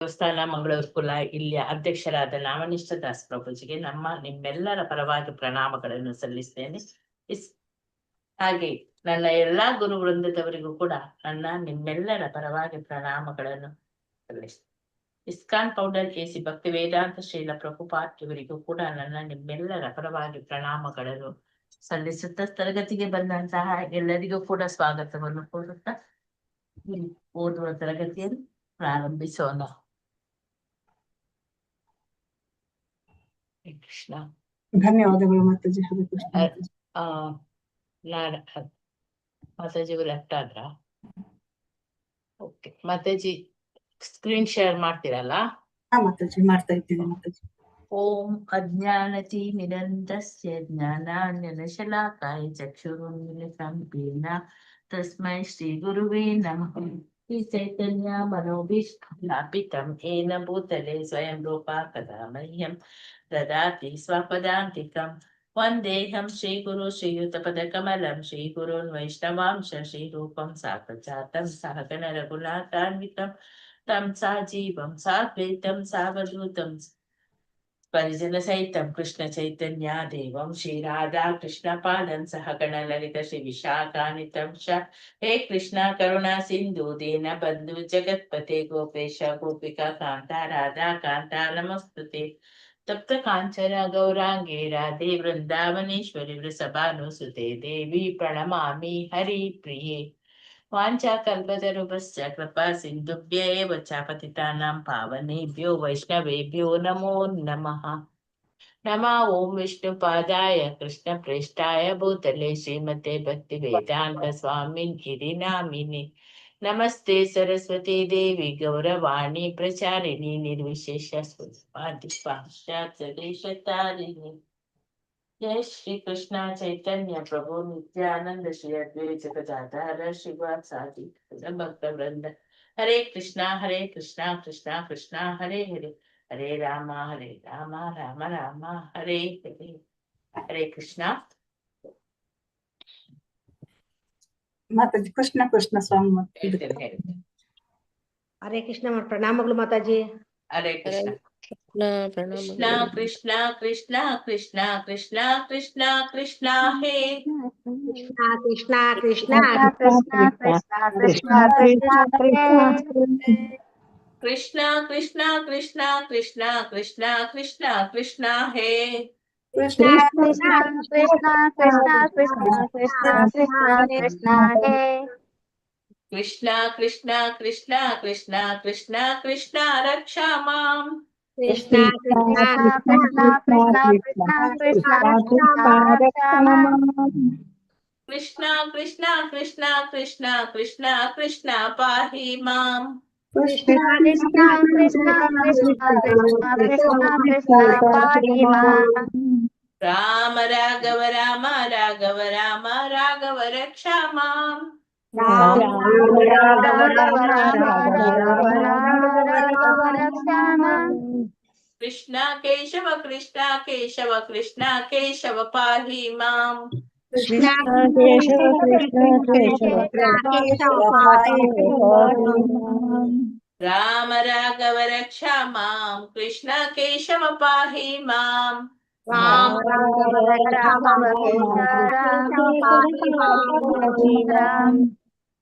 ದೇವಸ್ಥಾನ ಮಂಗಳೂರು ಕುಲ ಇಲ್ಲಿಯ ಅಧ್ಯಕ್ಷರಾದ ನಾಮನಿಷ್ಠ ದಾಸ್ ಪ್ರಭುಜಿಗೆ ನಿಮ್ಮೆಲ್ಲರ ಪರವಾಗಿ ಪ್ರಣಾಮಗಳನ್ನು ಸಲ್ಲಿಸ್ತೇನೆ. ಹಾಗೆ ನನ್ನ ಎಲ್ಲಾ ಗುರು ವೃಂದದವರಿಗೂ ಕೂಡ ನಿಮ್ಮೆಲ್ಲರ ಪರವಾಗಿ ಪ್ರಣಾಮಗಳನ್ನು ಸಲ್ಲಿಸ್ತೇನೆ. ಇಸ್ಕಾನ್ ಪೌಂಡರ್ ಕೆಸಿ ಭಕ್ತಿ ವೇದಾಂತ ಶ್ರೀಲ ಪ್ರಭುಪಾದ್ ಇವರಿಗೂ ಕೂಡ ನಿಮ್ಮೆಲ್ಲರ ಪರವಾಗಿ ಪ್ರಣಾಮಗಳನ್ನು ಸಲ್ಲಿಸುತ್ತಾ ತರಗತಿಗೆ ಬಂದಂತಹ ಎಲ್ಲರಿಗೂ ಕೂಡ ಸ್ವಾಗತವನ್ನು ಕೋರುತ್ತಾ ಓದುವ ತರಗತಿಯನ್ನು ಪ್ರಾರಂಭಿಸೋಣ. ಕೃಷ್ಣ. ಧನ್ಯವಾದಗಳು ಮಾತಾಜಿ. ಮಾತಾಜಿಗೂ ಲೆಫ್ಟ್ ಆದ್ರ? ಓಕೆ ಮಾತಾಜಿ, ಸ್ಕ್ರೀನ್ ಶೇರ್ ಮಾಡ್ತೀರಲ್ಲ? ಮಾತಾಜಿ ಮಾಡ್ತಾ ಇದ್ದೀನಿ ಮಾತಾಜಿ. ಓಂ ಅಜ್ಞಾನತಿ ನಿರಂತಸ್ಯ ಜ್ಞಾನಾನ್ಯನಶಲಾಕಾಯ ಚಕ್ಷುರುನ್ಮಿಲಿತಂ ಯೇನ ತಸ್ಮೈ ಶ್ರೀ ಗುರುವೇ ನಮಃ. ಶ್ರೀ ಚೈತನ್ಯ ಮನೋಭೀಷ್ಟಾಪಿತಂ ಯೇನ ಭೂತಲೆ ಸ್ವಯಂ ರೂಪಾ ಕದಾ ಮಹ್ಯಂ ದದಾತಿ ಸ್ವಪದಾಂತಿಕಂ. ವಂದೇಹಂ ಶ್ರೀ ಗುರು ಶ್ರೀಯುತ ಪದಕಮಲಂ ಶ್ರೀ ಗುರುನ್ ವೈಷ್ಣವಾಂಶ ಶ್ರೀ ರೂಪಂ ಸಾಕಜಾತಂ ಸಹಗಣ ರಘುನಾಥಾನ್ವಿತಂ ತಂ ಸಾಜೀವಂ ಸಾದ್ವೈತಂ ಸಾವಧೂತಂ ಪರಿಜನ ಸಹಿತಂ ಕೃಷ್ಣ ಚೈತನ್ಯ ದೇವಂ ಶ್ರೀ ರಾಧಾ ಕೃಷ್ಣ ಪಾದಂ ಸಹಗಣ ಲಲಿತ ಶ್ರೀ ವಿಶಾಖಾನ್ವಿತಂ ಶ. ಹೇ ಕೃಷ್ಣ ಕರುಣಾ ಸಿಂಧು ದೀನ ಬಂಧು ಜಗತ್ಪತೆ ಗೋಪೇಶ ಗೋಪಿಕಾ ಕಾಂತ ರಾಧಾ ಕಾಂತ ನಮಸ್ತುತೆ. ತಪ್ತ ಕಾಂಚನ ಗೌರಾಂಗೇ ರಾಧೆ ವೃಂದಾವನೇಶ್ವರಿ ವೃಷಭಾನುಸುತೆ ದೇವಿ ಪ್ರಣಮಾಮಿ ಹರಿ ಪ್ರಿಯೆ. ವಾಂಛಾ ಕಲ್ಪತರುಭ್ಯಶ್ಚ ಕೃಪಾ ಸಿಂಧುಭ್ಯ ಏವ ಚ ಪತಿತಾನಾಂ ಪಾವನೇಭ್ಯೋ ವೈಷ್ಣವೇಭ್ಯೋ ನಮೋ ನಮಃ. ನಮಃ ಓಂ ವಿಷ್ಣುಪಾದಾಯ ಕೃಷ್ಣ ಪ್ರೇಷ್ಠಾಯ ಭೂತಲೆ ಶ್ರೀಮತೆ ಭಕ್ತಿ ವೇದಾಂತ ಸ್ವಾಮಿನ್ ಗಿರಿ ನಾಮಿನಿ. ನಮಸ್ತೆ ಸರಸ್ವತಿ ದೇವಿ ಗೌರವಾಣಿ ಪ್ರಚಾರಿಣಿ ನಿರ್ವಿಶೇಷ ಸ್ವದೇಶತಾರಿಣಿ. ಜಯ ಶ್ರೀ ಕೃಷ್ಣ ಚೈತನ್ಯ ಪ್ರಭು ನಿತ್ಯಾನಂದ ಶ್ರೀ ಅದ್ವೈತ ಗದಾಧರ ಶ್ರೀವಾಸಾದಿ ಭಕ್ತ ವೃಂದ. ಹರೇ ಕೃಷ್ಣ ಕೃಷ್ಣ ಕೃಷ್ಣ ಹರೇ ಹರೇ, ಹರೇ ರಾಮ ರಾಮ ರಾಮ ಹರೇ ಹರೇ. ಹರೇ ಕೃಷ್ಣ ಮಾತಾಜಿ. ಕೃಷ್ಣ ಕೃಷ್ಣ ಸ್ವಾಮಿ. ಹರೇ ಕೃಷ್ಣ ಪ್ರಣಾಮಗಳು ಮಾತಾಜಿ. ಹರೇ ಕೃಷ್ಣ. ಕೃಷ್ಣ ಕೃಷ್ಣ ಕೃಷ್ಣ ಕೃಷ್ಣ ಕೃಷ್ಣ ಕೃಷ್ಣ ಕೃಷ್ಣ ಹೇ ಕೃಷ್ಣ ಕೃಷ್ಣ ಕೃಷ್ಣ ಕೃಷ್ಣ ಕೃಷ್ಣ ಕೃಷ್ಣ ಕೃಷ್ಣ ಕೃಷ್ಣ ಕೃಷ್ಣ ಕೃಷ್ಣ ಕೃಷ್ಣ ಕೃಷ್ಣ ಹೇ ಕೃಷ್ಣ ಕೃಷ್ಣ ಕೃಷ್ಣ ಕೃಷ್ಣ ಕೃಷ್ಣ ಕೃಷ್ಣ ಕೃಷ್ಣ ಹೇ ಕೃಷ್ಣ ಕೃಷ್ಣ ಕೃಷ್ಣ ಕೃಷ್ಣ ಕೃಷ್ಣ ಕೃಷ್ಣ ರಕ್ಷಾ ಮಾಂ. ಕೃಷ್ಣ ಕೃಷ್ಣ ಕೃಷ್ಣ ಕೃಷ್ಣ ಕೃಷ್ಣ ಕೃಷ್ಣ ರಕ್ಷಾ ಮಾಂ. ಕೃಷ್ಣ ಕೃಷ್ಣ ಕೃಷ್ಣ ಕೃಷ್ಣ ಕೃಷ್ಣ ಕೃಷ್ಣ ಪಾಹಿ ಮಾಂ. ಕೃಷ್ಣ ಕೃಷ್ಣ ಕೃಷ್ಣ ಕೃಷ್ಣ ಕೃಷ್ಣ ಕೃಷ್ಣ ಕೃಷ್ಣ ಪಾಹಿ ಮಾಂ. ರಾಮ ರಾಘವ ರಾಮ ರಾಘವ ರಾಮ ರಾಘವ ರಕ್ಷಾ ಮಾಂ. ರಾಮ ರಾಘವ ರಾಮ ರಾಘವ ರಾಘವ ರಕ್ಷಾ ಮಾಂ. ಕೃಷ್ಣ ಕೇಶವ ಕೃಷ್ಣ ಕೇಶವ ಕೃಷ್ಣ ಕೇಶವ ಪಾಹಿ ಮಾಂ. ಕೃಷ್ಣ ಕೇಶವ ಕೃಷ್ಣ ಕೇಶವ ಕೇಶವ ಪಾಹಿ ಮಾಂ. ರಾಮ ರಾಘವ ರಕ್ಷಾ ಮಾಂ. ಕೃಷ್ಣ ಕೇಶವ ಪಾಹಿ ಮಾಂ. ರಾಮ ರಾಘವ ರಾಮ ಕೇಶವ ಪಾಹಿ ಮಾಂ.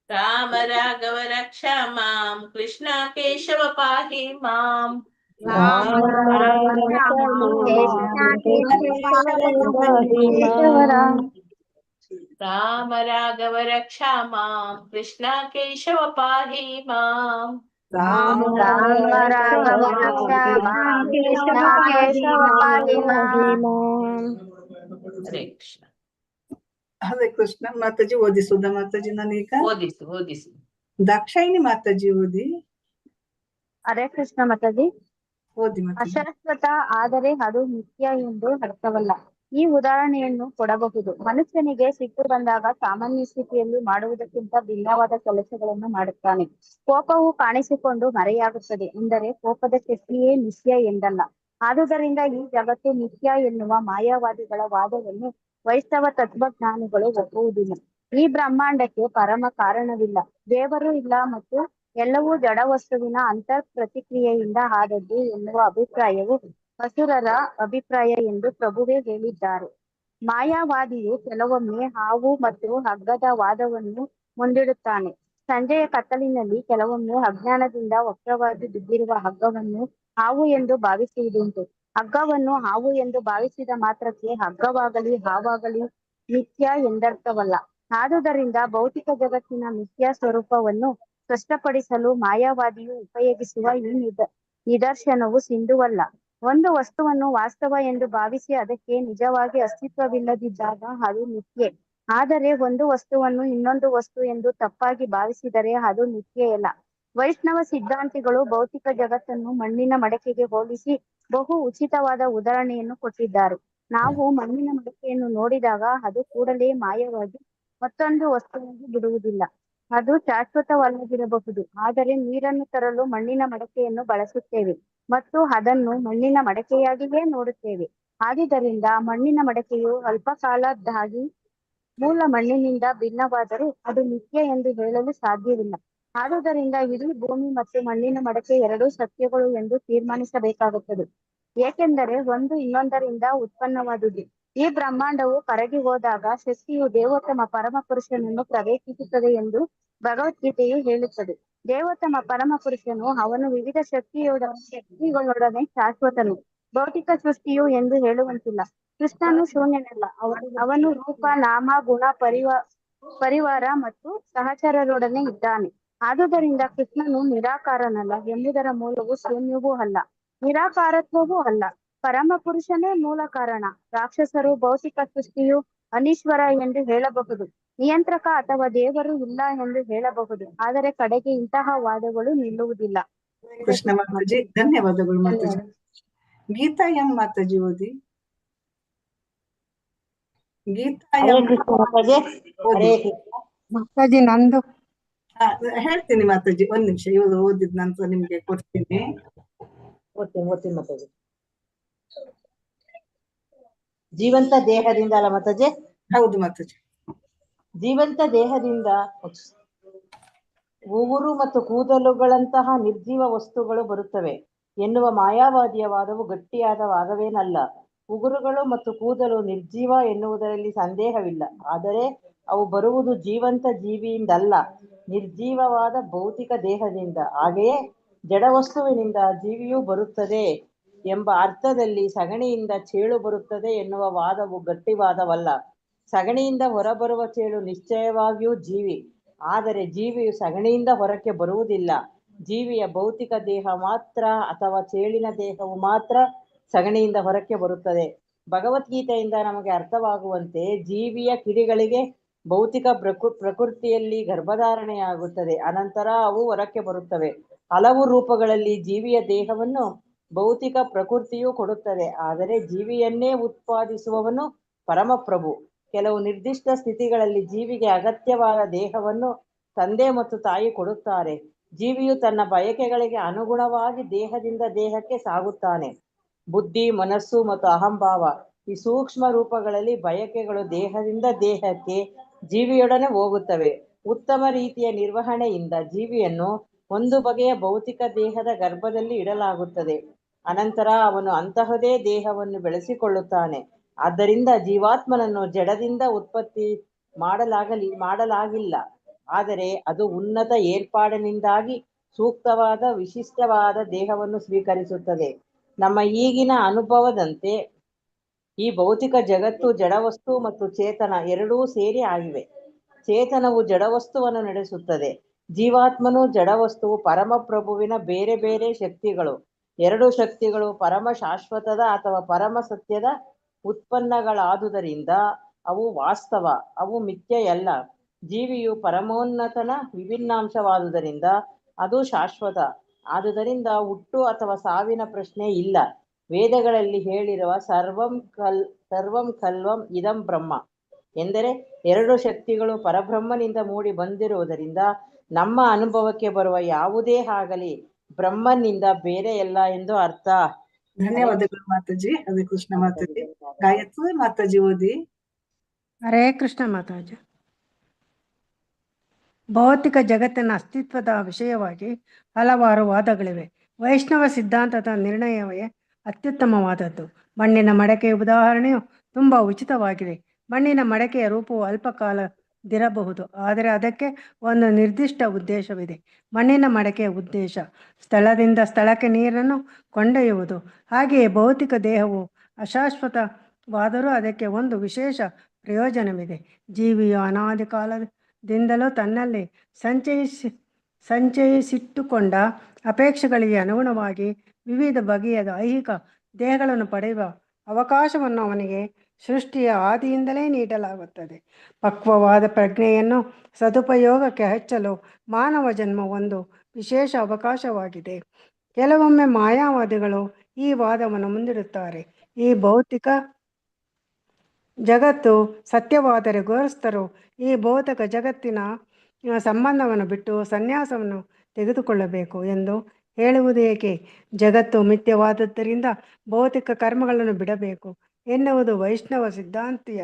ರಾಮ ರಾಘವ ರಕ್ಷಾ ಮಾಂ. ಕೃಷ್ಣ ಕೇಶವ ಪಾಹಿ ಮಾಂ. ರಾಮ ರಾಘವ ರಕ್ಷಾ ಮಾಂ. ಕೃಷ್ಣ ಕೇಶವ ಪಾಹಿ ಮಾಂ. ರಾಮ ರಾಘವ ರಕ್ಷಾ ಮಾಂ. ಕೃಷ್ಣ ಕೇಶವ ಪಾಹಿ ಮಾಂ. ಹರೇ ಕೃಷ್ಣ. ಹರೇ ಕೃಷ್ಣ ಮಾತಾಜಿ. ಓದಿಸುದ ಮಾತಾಜಿ? ನಾನೀಗ ಓದಿಸು. ದಾಕ್ಷಾಯಿಣಿ ಮಾತಾಜಿ ಓದಿ. ಹರೇ ಕೃಷ್ಣ ಮಾತಾಜಿ. ಓದಿ ಮಾತಾಜಿ. ಅಶಾಶ್ವತ ಆದರೆ ಅದು ನಿತ್ಯ ಎಂದು ಅರ್ಥವಲ್ಲ. ಈ ಉದಾಹರಣೆಯನ್ನು ಕೊಡಬಹುದು. ಮನುಷ್ಯನಿಗೆ ಸಿಟ್ಟು ಬಂದಾಗ ಸಾಮಾನ್ಯ ಸ್ಥಿತಿಯಲ್ಲಿ ಮಾಡುವುದಕ್ಕಿಂತ ಭಿನ್ನವಾದ ಕೆಲಸಗಳನ್ನು ಮಾಡುತ್ತಾನೆ. ಕೋಪವು ಕಾಣಿಸಿಕೊಂಡು ಮರೆಯಾಗುತ್ತದೆ ಎಂದರೆ ಕೋಪದ ಶಕ್ತಿಯೇ ನಿತ್ಯ ಎಂದಲ್ಲ. ಆದುದರಿಂದ ಈ ಜಗತ್ತು ನಿತ್ಯ ಎನ್ನುವ ಮಾಯಾವಾದಿಗಳ ವಾದವನ್ನು ವೈಷ್ಣವ ತತ್ವಜ್ಞಾನಿಗಳು ಒಪ್ಪುವುದಿಲ್ಲ. ಈ ಬ್ರಹ್ಮಾಂಡಕ್ಕೆ ಪರಮ ಕಾರಣವಿಲ್ಲ, ದೇವರು ಇಲ್ಲ ಮತ್ತು ಎಲ್ಲವೂ ಜಡ ವಸ್ತುವಿನ ಅಂತರ್ ಪ್ರತಿಕ್ರಿಯೆಯಿಂದ ಆದದ್ದು ಎನ್ನುವ ಅಭಿಪ್ರಾಯವು ಅಸುರರ ಅಭಿಪ್ರಾಯ ಎಂದು ಪ್ರಭುವೇ ಹೇಳಿದ್ದಾರೆ. ಮಾಯಾವಾದಿಯು ಕೆಲವೊಮ್ಮೆ ಹಾವು ಮತ್ತು ಹಗ್ಗದ ವಾದವನ್ನು ಮುಂದಿಡುತ್ತಾನೆ. ಸಂಜೆಯ ಕತ್ತಲಿನಲ್ಲಿ ಕೆಲವೊಮ್ಮೆ ಅಜ್ಞಾನದಿಂದ ವಕ್ರವಾಗಿ ಬಿದ್ದಿರುವ ಹಗ್ಗವನ್ನು ಹಾವು ಎಂದು ಭಾವಿಸುವುದುಂಟು. ಹಗ್ಗವನ್ನು ಹಾವು ಎಂದು ಭಾವಿಸಿದ ಮಾತ್ರಕ್ಕೆ ಹಗ್ಗವಾಗಲಿ ಹಾವಾಗಲಿ ಮಿಥ್ಯ ಎಂದರ್ಥವಲ್ಲ. ಆದುದರಿಂದ ಭೌತಿಕ ಜಗತ್ತಿನ ಮಿಥ್ಯಾ ಸ್ವರೂಪವನ್ನು ಸ್ಪಷ್ಟಪಡಿಸಲು ಮಾಯಾವಾದಿಯು ಉಪಯೋಗಿಸುವ ಈ ನಿದರ್ಶನವು ಸಿಂಧುವಲ್ಲ. ಒಂದು ವಸ್ತುವನ್ನು ವಾಸ್ತವ ಎಂದು ಭಾವಿಸಿ ಅದಕ್ಕೆ ನಿಜವಾಗಿ ಅಸ್ತಿತ್ವವಿಲ್ಲದಿದ್ದಾಗ ಅದು ಮಿಥ್ಯೆ. ಆದರೆ ಒಂದು ವಸ್ತುವನ್ನು ಇನ್ನೊಂದು ವಸ್ತು ಎಂದು ತಪ್ಪಾಗಿ ಭಾವಿಸಿದರೆ ಅದು ಮಿಥ್ಯೆಯಲ್ಲ. ವೈಷ್ಣವ ಸಿದ್ಧಾಂತಿಗಳು ಭೌತಿಕ ಜಗತ್ತನ್ನು ಮಣ್ಣಿನ ಮಡಕೆಗೆ ಹೋಲಿಸಿ ಬಹು ಉಚಿತವಾದ ಉದಾಹರಣೆಯನ್ನು ಕೊಟ್ಟಿದ್ದಾರೆ. ನಾವು ಮಣ್ಣಿನ ಮಡಕೆಯನ್ನು ನೋಡಿದಾಗ ಅದು ಕೂಡಲೇ ಮಾಯವಾಗಿ ಮತ್ತೊಂದು ವಸ್ತುವಾಗಿ ಬಿಡುವುದಿಲ್ಲ. ಅದು ಶಾಶ್ವತವಲ್ಲದಿರಬಹುದು. ಆದರೆ ನೀರನ್ನು ತರಲು ಮಣ್ಣಿನ ಮಡಕೆಯನ್ನು ಬಳಸುತ್ತೇವೆ ಮತ್ತು ಅದನ್ನು ಮಣ್ಣಿನ ಮಡಕೆಯಾಗಿಯೇ ನೋಡುತ್ತೇವೆ. ಆದುದರಿಂದ ಮಣ್ಣಿನ ಮಡಕೆಯು ಅಲ್ಪಕಾಲದ್ದಾಗಿ ಮೂಲ ಮಣ್ಣಿನಿಂದ ಭಿನ್ನವಾದರೂ ಅದು ಮಿಥ್ಯೆ ಎಂದು ಹೇಳಲು ಸಾಧ್ಯವಿಲ್ಲ. ಆದುದರಿಂದ ಇಡೀ ಭೂಮಿ ಮತ್ತು ಮಣ್ಣಿನ ಮಡಕೆ ಎರಡೂ ಸತ್ಯಗಳು ಎಂದು ತೀರ್ಮಾನಿಸಬೇಕಾಗುತ್ತದೆ, ಏಕೆಂದರೆ ಒಂದು ಇನ್ನೊಂದರಿಂದ ಉತ್ಪನ್ನವಾದುದು. ಈ ಬ್ರಹ್ಮಾಂಡವು ಕರಗಿ ಹೋದಾಗ ಶಕ್ತಿಯು ದೇವೋತ್ತಮ ಪರಮಪುರುಷನನ್ನು ಪ್ರವೇಶಿಸುತ್ತದೆ ಎಂದು ಭಗವದ್ಗೀತೆಯು ಹೇಳುತ್ತದೆ. ದೇವೋತ್ತಮ ಪರಮಪುರುಷನು ಅವನು ವಿವಿಧ ಶಕ್ತಿಗಳೊಡನೆ ಶಾಶ್ವತನು. ಭೌತಿಕ ಸೃಷ್ಟಿಯು ಎಂದು ಹೇಳುವಂತಿಲ್ಲ. ಕೃಷ್ಣನು ಶೂನ್ಯನಲ್ಲ. ಅವನು ರೂಪ, ನಾಮ, ಗುಣ, ಪರಿವಾರ ಮತ್ತು ಸಹಚರರೊಡನೆ ಇದ್ದಾನೆ. ಆದುದರಿಂದ ಕೃಷ್ಣನು ನಿರಾಕಾರನಲ್ಲ ಎಂಬುದರ ಮೂಲವು ಶೂನ್ಯವೂ ಅಲ್ಲ, ನಿರಾಕಾರತ್ವವೂ ಅಲ್ಲ. ಪರಮಪುರುಷನೇ ಮೂಲ ಕಾರಣ. ರಾಕ್ಷಸರು ಭೌತಿಕ ಸೃಷ್ಟಿಯು ಅನೀಶ್ವರ ಎಂದು ಹೇಳಬಹುದು, ನಿಯಂತ್ರಕ ಅಥವಾ ದೇವರು ಇಲ್ಲ ಎಂದು ಹೇಳಬಹುದು. ಆದರೆ ಕಡೆಗೆ ಇಂತಹ ವಾದಗಳು ನಿಲ್ಲುವುದಿಲ್ಲ. ಕೃಷ್ಣ ಮಾತಾಜಿ, ಧನ್ಯವಾದಗಳು ಮಾತಾಜಿ. ಗೀತಾ ಎಂ ಮಾತಾಜಿ ಓದಿ. ಗೀತಾ ಹರೇ ಎಂ ಕೃಷ್ಣ ಮಾತಾಜಿ. ಹರೇ ಓದಿ. ಕೃಷ್ಣ ಮಾತಾಜಿ ನಂದು ಹೇಳ್ತೀನಿ ಮಾತಾಜಿ, ಒಂದ್ ನಿಮಿಷ. ಇವರು ಓದಿದ ನಂತರ ನಿಮ್ಗೆ ಕೊಡ್ತೀನಿ. ಓದ್ತೀನಿ ಮಾತಾಜಿ. ಜೀವಂತ ದೇಹದಿಂದ ಅಲ್ಲ ಮಾತಾಜಿ? ಹೌದು ಮಾತಾಜಿ. ಜೀವಂತ ದೇಹದಿಂದ ಉಗುರು ಮತ್ತು ಕೂದಲುಗಳಂತಹ ನಿರ್ಜೀವ ವಸ್ತುಗಳು ಬರುತ್ತವೆ ಎನ್ನುವ ಮಾಯಾವಾದಿಯ ವಾದವು ಗಟ್ಟಿಯಾದ ವಾದವೇನಲ್ಲ. ಉಗುರುಗಳು ಮತ್ತು ಕೂದಲು ನಿರ್ಜೀವ ಎನ್ನುವುದರಲ್ಲಿ ಸಂದೇಹವಿಲ್ಲ. ಆದರೆ ಅವು ಬರುವುದು ಜೀವಂತ ಜೀವಿಯಿಂದಲ್ಲ, ನಿರ್ಜೀವವಾದ ಭೌತಿಕ ದೇಹದಿಂದ. ಹಾಗೆಯೇ ಜಡವಸ್ತುವಿನಿಂದ ಜೀವಿಯೂ ಬರುತ್ತದೆ ಎಂಬ ಅರ್ಥದಲ್ಲಿ ಸಗಣಿಯಿಂದ ಚೇಳು ಬರುತ್ತದೆ ಎನ್ನುವ ವಾದವು ಗಟ್ಟಿವಾದವಲ್ಲ. ಸಗಣಿಯಿಂದ ಹೊರಬರುವ ಚೇಳು ನಿಶ್ಚಯವಾಗಿಯೂ ಜೀವಿ, ಆದರೆ ಜೀವಿಯು ಸಗಣಿಯಿಂದ ಹೊರಕ್ಕೆ ಬರುವುದಿಲ್ಲ. ಜೀವಿಯ ಭೌತಿಕ ದೇಹ ಮಾತ್ರ ಅಥವಾ ಚೇಳಿನ ದೇಹವು ಮಾತ್ರ ಸಗಣಿಯಿಂದ ಹೊರಕ್ಕೆ ಬರುತ್ತದೆ. ಭಗವದ್ಗೀತೆಯಿಂದ ನಮಗೆ ಅರ್ಥವಾಗುವಂತೆ ಜೀವಿಯ ಕಿಡಿಗಳಿಗೆ ಭೌತಿಕ ಪ್ರಕೃತಿಯಲ್ಲಿ ಗರ್ಭಧಾರಣೆಯಾಗುತ್ತದೆ, ಅನಂತರ ಅವು ಹೊರಕ್ಕೆ ಬರುತ್ತವೆ. ಹಲವು ರೂಪಗಳಲ್ಲಿ ಜೀವಿಯ ದೇಹವನ್ನು ಭೌತಿಕ ಪ್ರಕೃತಿಯು ಕೊಡುತ್ತದೆ, ಆದರೆ ಜೀವಿಯನ್ನೇ ಉತ್ಪಾದಿಸುವವನು ಪರಮಪ್ರಭು. ಕೆಲವು ನಿರ್ದಿಷ್ಟ ಸ್ಥಿತಿಗಳಲ್ಲಿ ಜೀವಿಗೆ ಅಗತ್ಯವಾದ ದೇಹವನ್ನು ತಂದೆ ಮತ್ತು ತಾಯಿ ಕೊಡುತ್ತಾರೆ. ಜೀವಿಯು ತನ್ನ ಬಯಕೆಗಳಿಗೆ ಅನುಗುಣವಾಗಿ ದೇಹದಿಂದ ದೇಹಕ್ಕೆ ಸಾಗುತ್ತಾನೆ. ಬುದ್ಧಿ, ಮನಸ್ಸು ಮತ್ತು ಅಹಂಭಾವ ಈ ಸೂಕ್ಷ್ಮ ರೂಪಗಳಲ್ಲಿ ಬಯಕೆಗಳು ದೇಹದಿಂದ ದೇಹಕ್ಕೆ ಜೀವಿಯೊಡನೆ ಹೋಗುತ್ತವೆ. ಉತ್ತಮ ರೀತಿಯ ನಿರ್ವಹಣೆಯಿಂದ ಜೀವಿಯನ್ನು ಒಂದು ಬಗೆಯ ಭೌತಿಕ ದೇಹದ ಗರ್ಭದಲ್ಲಿ ಇಡಲಾಗುತ್ತದೆ, ಅನಂತರ ಅವನು ಅಂತಹದೇ ದೇಹವನ್ನು ಬೆಳೆಸಿಕೊಳ್ಳುತ್ತಾನೆ. ಆದ್ದರಿಂದ ಜೀವಾತ್ಮನನ್ನು ಜಡದಿಂದ ಉತ್ಪತ್ತಿ ಮಾಡಲಾಗಿಲ್ಲ, ಆದರೆ ಅದು ಉನ್ನತ ಏರ್ಪಾಡಿನಿಂದಾಗಿ ಸೂಕ್ತವಾದ ವಿಶಿಷ್ಟವಾದ ದೇಹವನ್ನು ಸ್ವೀಕರಿಸುತ್ತದೆ. ನಮ್ಮ ಈಗಿನ ಅನುಭವದಂತೆ ಈ ಭೌತಿಕ ಜಗತ್ತು ಜಡವಸ್ತು ಮತ್ತು ಚೇತನ ಎರಡೂ ಸೇರಿ ಆಗಿವೆ. ಚೇತನವು ಜಡವಸ್ತುವನ್ನು ನಡೆಸುತ್ತದೆ, ಜೀವಾತ್ಮನು ಜಡವಸ್ತುವು ಪರಮಪ್ರಭುವಿನ ಬೇರೆ ಬೇರೆ ಶಕ್ತಿಗಳು. ಎರಡು ಶಕ್ತಿಗಳು ಪರಮ ಶಾಶ್ವತದ ಅಥವಾ ಪರಮ ಸತ್ಯದ ಉತ್ಪನ್ನಗಳಾದುದರಿಂದ ಅವು ವಾಸ್ತವ, ಅವು ಮಿಥ್ಯೆಯಲ್ಲ. ಜೀವಿಯು ಪರಮೋನ್ನತನ ವಿಭಿನ್ನಾಂಶವಾದುದರಿಂದ ಅದು ಶಾಶ್ವತ. ಆದುದರಿಂದ ಹುಟ್ಟು ಅಥವಾ ಸಾವಿನ ಪ್ರಶ್ನೆ ಇಲ್ಲ. ವೇದಗಳಲ್ಲಿ ಹೇಳಿರುವ ಸರ್ವಂ ಕಲ್ವಂ ಇದಂ ಬ್ರಹ್ಮ ಎಂದರೆ ಎರಡು ಶಕ್ತಿಗಳು ಪರಬ್ರಹ್ಮನಿಂದ ಮೂಡಿ ಬಂದಿರುವುದರಿಂದ ನಮ್ಮ ಅನುಭವಕ್ಕೆ ಬರುವ ಯಾವುದೇ ಆಗಲಿ ಬ್ರಹ್ಮನಿಂದ ಬೇರೆಯಲ್ಲ ಎಂದು ಅರ್ಥ. ಧನ್ಯವಾದಗಳು ಮಾತಾಜಿ. ಹರೇ ಕೃಷ್ಣ ಮಾತಾಜಿ. ಗಾಯತ್ರಿ ಮಾತಾಜಿ ಓದಿ. ಹರೇ ಕೃಷ್ಣ ಮಾತಾಜಿ. ಭೌತಿಕ ಜಗತ್ತಿನ ಅಸ್ತಿತ್ವದ ವಿಷಯವಾಗಿ ಹಲವಾರು ವಾದಗಳಿವೆ. ವೈಷ್ಣವ ಸಿದ್ಧಾಂತದ ನಿರ್ಣಯವೇ ಅತ್ಯುತ್ತಮವಾದದ್ದು. ಮಣ್ಣಿನ ಮಡಕೆಯ ಉದಾಹರಣೆಯು ತುಂಬ ಉಚಿತವಾಗಿದೆ. ಮಣ್ಣಿನ ಮಡಕೆಯ ರೂಪವು ಅಲ್ಪಕಾಲದಿರಬಹುದು, ಆದರೆ ಅದಕ್ಕೆ ಒಂದು ನಿರ್ದಿಷ್ಟ ಉದ್ದೇಶವಿದೆ. ಮಣ್ಣಿನ ಮಡಕೆಯ ಉದ್ದೇಶ ಸ್ಥಳದಿಂದ ಸ್ಥಳಕ್ಕೆ ನೀರನ್ನು ಕೊಂಡೊಯ್ಯುವುದು. ಹಾಗೆಯೇ ಭೌತಿಕ ದೇಹವು ಅಶಾಶ್ವತವಾದರೂ ಅದಕ್ಕೆ ಒಂದು ವಿಶೇಷ ಪ್ರಯೋಜನವಿದೆ. ಜೀವಿಯು ಅನಾದಿ ಕಾಲದಿಂದಲೂ ತನ್ನಲ್ಲಿ ಸಂಚಯಿಸಿಟ್ಟುಕೊಂಡ ಅಪೇಕ್ಷೆಗಳಿಗೆ ಅನುಗುಣವಾಗಿ ವಿವಿಧ ಬಗೆಯ ಐಹಿಕ ದೇಹಗಳನ್ನು ಪಡೆಯುವ ಅವಕಾಶವನ್ನು ಅವನಿಗೆ ಸೃಷ್ಟಿಯ ಆದಿಯಿಂದಲೇ ನೀಡಲಾಗುತ್ತದೆ. ಪಕ್ವವಾದ ಪ್ರಜ್ಞೆಯನ್ನು ಸದುಪಯೋಗಕ್ಕೆ ಹಚ್ಚಲು ಮಾನವ ಜನ್ಮ ಒಂದು ವಿಶೇಷ ಅವಕಾಶವಾಗಿದೆ. ಕೆಲವೊಮ್ಮೆ ಮಾಯಾವಾದಿಗಳು ಈ ವಾದವನ್ನು ಮುಂದಿಡುತ್ತಾರೆ. ಈ ಭೌತಿಕ ಜಗತ್ತು ಸತ್ಯವಾದರೆ ಗೃಹಸ್ಥರು ಈ ಭೌತಿಕ ಜಗತ್ತಿನ ಸಂಬಂಧವನ್ನು ಬಿಟ್ಟು ಸನ್ಯಾಸವನ್ನು ತೆಗೆದುಕೊಳ್ಳಬೇಕು ಎಂದು ಹೇಳುವುದು ಏಕೆ? ಜಗತ್ತು ಮಿಥ್ಯವಾದದ್ದರಿಂದ ಭೌತಿಕ ಕರ್ಮಗಳನ್ನು ಬಿಡಬೇಕು ಎನ್ನುವುದು ವೈಷ್ಣವ ಸಿದ್ಧಾಂತಿಯ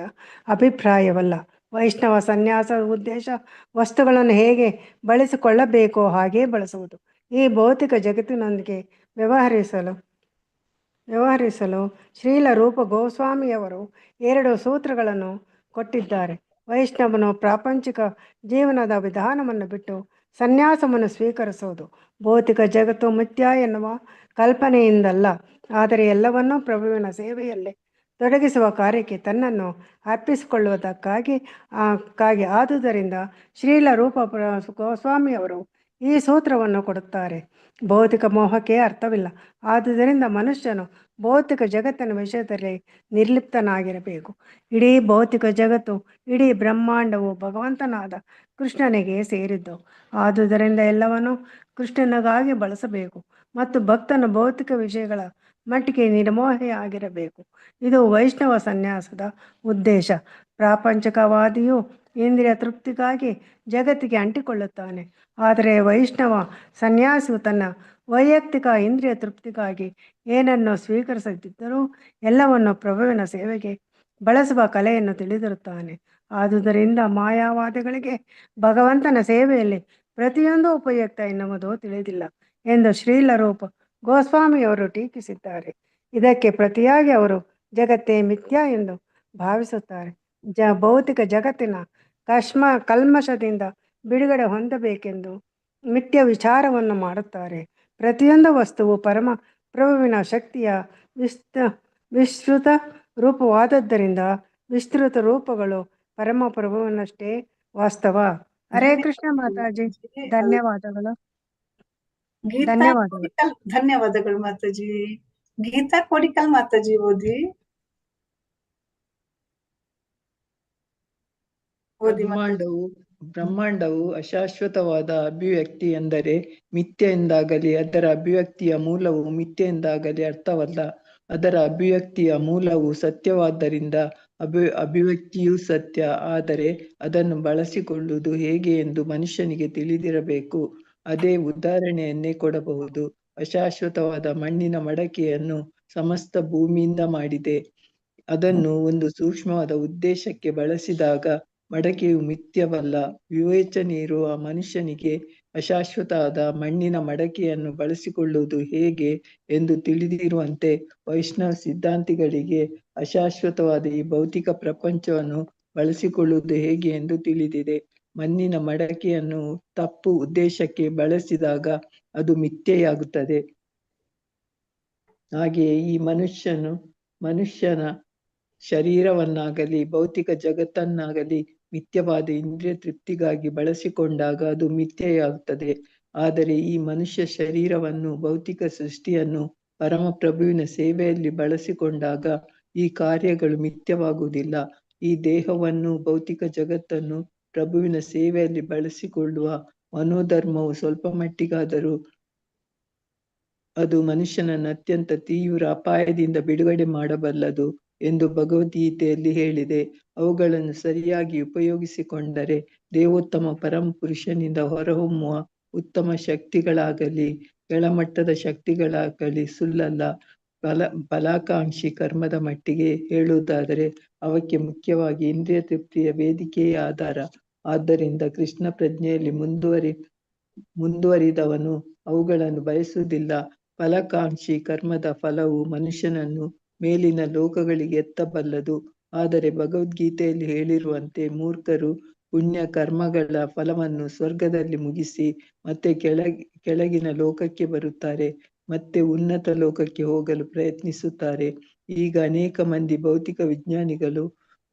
ಅಭಿಪ್ರಾಯವಲ್ಲ. ವೈಷ್ಣವ ಸನ್ಯಾಸದ ಉದ್ದೇಶ ವಸ್ತುಗಳನ್ನು ಹೇಗೆ ಬಳಸಿಕೊಳ್ಳಬೇಕೋ ಹಾಗೇ ಬಳಸುವುದು. ಈ ಭೌತಿಕ ಜಗತ್ತಿನೊಂದಿಗೆ ವ್ಯವಹರಿಸಲು ಶ್ರೀಲ ರೂಪ ಗೋಸ್ವಾಮಿಯವರು 2 ಸೂತ್ರಗಳನ್ನು ಕೊಟ್ಟಿದ್ದಾರೆ. ವೈಷ್ಣವನು ಪ್ರಾಪಂಚಿಕ ಜೀವನದ ವಿಧಾನವನ್ನು ಬಿಟ್ಟು ಸನ್ಯಾಸವನ್ನು ಸ್ವೀಕರಿಸುವುದು. ಭೌತಿಕ ಜಗತ್ತು ಮಿಥ್ಯ ಎನ್ನುವ ಕಲ್ಪನೆಯಿಂದಲ್ಲ, ಆದರೆ ಎಲ್ಲವನ್ನೂ ಪ್ರಭುವಿನ ಸೇವೆಯಲ್ಲಿ ತೊಡಗಿಸುವ ಕಾರ್ಯಕ್ಕೆ ತನ್ನನ್ನು ಅರ್ಪಿಸಿಕೊಳ್ಳುವುದಕ್ಕಾಗಿ. ಆದುದರಿಂದ ಶ್ರೀಲ ರೂಪ ಗೋಸ್ವಾಮಿಯವರು ಈ ಸೂತ್ರವನ್ನು ಕೊಡುತ್ತಾರೆ. ಭೌತಿಕ ಮೋಹಕ್ಕೆ ಅರ್ಥವಿಲ್ಲ. ಆದುದರಿಂದ ಮನುಷ್ಯನು ಭೌತಿಕ ಜಗತ್ತಿನ ವಿಷಯದಲ್ಲಿ ನಿರ್ಲಿಪ್ತನಾಗಿರಬೇಕು. ಇಡೀ ಭೌತಿಕ ಜಗತ್ತು, ಇಡೀ ಬ್ರಹ್ಮಾಂಡವು ಭಗವಂತನಾದ ಕೃಷ್ಣನಿಗೆ ಸೇರಿದ್ದು. ಆದುದರಿಂದ ಎಲ್ಲವನ್ನೂ ಕೃಷ್ಣನಿಗಾಗಿ ಬಳಸಬೇಕು ಮತ್ತು ಭಕ್ತನು ಭೌತಿಕ ವಿಷಯಗಳ ಮಟ್ಟಿಗೆ ನಿರ್ಮೋಹಿಯಾಗಿರಬೇಕು. ಇದು ವೈಷ್ಣವ ಸನ್ಯಾಸದ ಉದ್ದೇಶ. ಪ್ರಾಪಂಚಿಕವಾದಿಯು ಇಂದ್ರಿಯ ತೃಪ್ತಿಗಾಗಿ ಜಗತ್ತಿಗೆ ಅಂಟಿಕೊಳ್ಳುತ್ತಾನೆ, ಆದರೆ ವೈಷ್ಣವ ಸನ್ಯಾಸಿಯು ತನ್ನ ವೈಯಕ್ತಿಕ ಇಂದ್ರಿಯ ತೃಪ್ತಿಗಾಗಿ ಏನನ್ನು ಸ್ವೀಕರಿಸದಿದ್ದರೂ ಎಲ್ಲವನ್ನು ಪ್ರಭುವಿನ ಸೇವೆಗೆ ಬಳಸುವ ಕಲೆಯನ್ನು ತಿಳಿದಿರುತ್ತಾನೆ. ಆದುದರಿಂದ ಮಾಯಾವಾದಿಗಳಿಗೆ ಭಗವಂತನ ಸೇವೆಯಲ್ಲಿ ಪ್ರತಿಯೊಂದು ಉಪಯುಕ್ತ ಎನ್ನುವುದು ತಿಳಿದಿಲ್ಲ ಎಂದು ಶ್ರೀಲ ರೂಪ ಗೋಸ್ವಾಮಿಯವರು ಟೀಕಿಸಿದ್ದಾರೆ. ಇದಕ್ಕೆ ಪ್ರತಿಯಾಗಿ ಅವರು ಜಗತ್ತೇ ಮಿಥ್ಯ ಎಂದು ಭಾವಿಸುತ್ತಾರೆ. ಭೌತಿಕ ಜಗತ್ತಿನ ಕಲ್ಮಶದಿಂದ ಬಿಡುಗಡೆ ಹೊಂದಬೇಕೆಂದು ಮಿಥ್ಯ ವಿಚಾರವನ್ನು ಮಾಡುತ್ತಾರೆ. ಪ್ರತಿಯೊಂದು ವಸ್ತುವು ಪರಮ ಪ್ರಭುವಿನ ಶಕ್ತಿಯ ವಿಸ್ತೃತ ರೂಪವಾದದ್ದರಿಂದ ವಿಸ್ತೃತ ರೂಪಗಳು ಪರಮ ಪ್ರಭುವಿನಷ್ಟೇ ವಾಸ್ತವ. ಹರೇ ಕೃಷ್ಣ ಮಾತಾಜಿ, ಧನ್ಯವಾದಗಳು. ಧನ್ಯವಾದಗಳು ಮಾತಾಜಿ. ಗೀತಾ ಕೋಡಿಕಲ್ ಮಾತಾಜಿ ಓದಿ. ಬ್ರಹ್ಮಾಂಡವು ಅಶಾಶ್ವತವಾದ ಅಭಿವ್ಯಕ್ತಿ ಎಂದರೆ ಮಿಥ್ಯ ಎಂದಾಗಲಿ ಅದರ ಅಭಿವ್ಯಕ್ತಿಯ ಮೂಲವು ಮಿಥ್ಯ ಎಂದಾಗಲಿ ಅರ್ಥವಲ್ಲ. ಅದರ ಅಭಿವ್ಯಕ್ತಿಯ ಮೂಲವು ಸತ್ಯವಾದ್ದರಿಂದ ಅಭಿವ್ಯಕ್ತಿಯೂ ಸತ್ಯ. ಆದರೆ ಅದನ್ನು ಬಳಸಿಕೊಳ್ಳುವುದು ಹೇಗೆ ಎಂದು ಮನುಷ್ಯನಿಗೆ ತಿಳಿದಿರಬೇಕು. ಅದೇ ಉದಾಹರಣೆಯನ್ನೇ ಕೊಡಬಹುದು. ಅಶಾಶ್ವತವಾದ ಮಣ್ಣಿನ ಮಡಕೆಯನ್ನು ಸಮಸ್ತ ಭೂಮಿಯಿಂದ ಮಾಡಿದೆ. ಅದನ್ನು ಒಂದು ಸೂಕ್ಷ್ಮವಾದ ಉದ್ದೇಶಕ್ಕೆ ಬಳಸಿದಾಗ ಮಡಕೆಯು ಮಿಥ್ಯವಲ್ಲ. ವಿವೇಚನೆ ಇರುವ ಮನುಷ್ಯನಿಗೆ ಅಶಾಶ್ವತವಾದ ಮಣ್ಣಿನ ಮಡಕೆಯನ್ನು ಬಳಸಿಕೊಳ್ಳುವುದು ಹೇಗೆ ಎಂದು ತಿಳಿದಿರುವಂತೆ ವೈಷ್ಣವ ಸಿದ್ಧಾಂತಿಗಳಿಗೆ ಅಶಾಶ್ವತವಾದ ಈ ಭೌತಿಕ ಪ್ರಪಂಚವನ್ನು ಬಳಸಿಕೊಳ್ಳುವುದು ಹೇಗೆ ಎಂದು ತಿಳಿದಿದೆ. ಮಣ್ಣಿನ ಮಡಕೆಯನ್ನು ತಪ್ಪು ಉದ್ದೇಶಕ್ಕೆ ಬಳಸಿದಾಗ ಅದು ಮಿಥ್ಯೆಯಾಗುತ್ತದೆ. ಹಾಗೆಯೇ ಈ ಮನುಷ್ಯನ ಶರೀರವನ್ನಾಗಲಿ ಭೌತಿಕ ಜಗತ್ತನ್ನಾಗಲಿ ಮಿಥ್ಯವಾದ ಇಂದ್ರಿಯ ತೃಪ್ತಿಗಾಗಿ ಬಳಸಿಕೊಂಡಾಗ ಅದು ಮಿಥ್ಯೆಯಾಗುತ್ತದೆ. ಆದರೆ ಈ ಮನುಷ್ಯ ಶರೀರವನ್ನು ಭೌತಿಕ ಸೃಷ್ಟಿಯನ್ನು ಪರಮಪ್ರಭುವಿನ ಸೇವೆಯಲ್ಲಿ ಬಳಸಿಕೊಂಡಾಗ ಈ ಕಾರ್ಯಗಳು ಮಿಥ್ಯವಾಗುವುದಿಲ್ಲ. ಈ ದೇಹವನ್ನು ಭೌತಿಕ ಜಗತ್ತನ್ನು ಪ್ರಭುವಿನ ಸೇವೆಯಲ್ಲಿ ಬಳಸಿಕೊಳ್ಳುವ ಮನೋಧರ್ಮವು ಸ್ವಲ್ಪ ಮಟ್ಟಿಗಾದರೂ ಅದು ಮನುಷ್ಯನನ್ನು ಅತ್ಯಂತ ತೀವ್ರ ಅಪಾಯದಿಂದ ಬಿಡುಗಡೆ ಮಾಡಬಲ್ಲದು ಎಂದು ಭಗವದ್ಗೀತೆಯಲ್ಲಿ ಹೇಳಿದೆ. ಅವುಗಳನ್ನು ಸರಿಯಾಗಿ ಉಪಯೋಗಿಸಿಕೊಂಡರೆ ದೇವೋತ್ತಮ ಪರಮ ಪುರುಷನಿಂದ ಹೊರಹೊಮ್ಮುವ ಉತ್ತಮ ಶಕ್ತಿಗಳಾಗಲಿ ಕೆಳಮಟ್ಟದ ಶಕ್ತಿಗಳಾಗಲಿ ಸುಳ್ಳಲ್ಲ. ಫಲಾಕಾಂಕ್ಷಿ ಕರ್ಮದ ಮಟ್ಟಿಗೆ ಹೇಳುವುದಾದರೆ ಅವಕ್ಕೆ ಮುಖ್ಯವಾಗಿ ಇಂದ್ರಿಯ ತೃಪ್ತಿಯ ವೇದಿಕೆಯೇ ಆಧಾರ. ಆದ್ದರಿಂದ ಕೃಷ್ಣ ಪ್ರಜ್ಞೆಯಲ್ಲಿ ಮುಂದುವರಿದವನು ಅವುಗಳನ್ನು ಬಯಸುವುದಿಲ್ಲ. ಫಲಕಾಂಕ್ಷಿ ಕರ್ಮದ ಫಲವು ಮನುಷ್ಯನನ್ನು ಮೇಲಿನ ಲೋಕಗಳಿಗೆ ಎತ್ತಬಲ್ಲದು. ಆದರೆ ಭಗವದ್ಗೀತೆಯಲ್ಲಿ ಹೇಳಿರುವಂತೆ ಮೂರ್ಖರು ಪುಣ್ಯ ಕರ್ಮಗಳ ಫಲವನ್ನು ಸ್ವರ್ಗದಲ್ಲಿ ಮುಗಿಸಿ ಮತ್ತೆ ಕೆಳಗಿನ ಲೋಕಕ್ಕೆ ಬರುತ್ತಾರೆ, ಮತ್ತೆ ಉನ್ನತ ಲೋಕಕ್ಕೆ ಹೋಗಲು ಪ್ರಯತ್ನಿಸುತ್ತಾರೆ. ಈಗ ಅನೇಕ ಮಂದಿ ಭೌತಿಕ ವಿಜ್ಞಾನಿಗಳು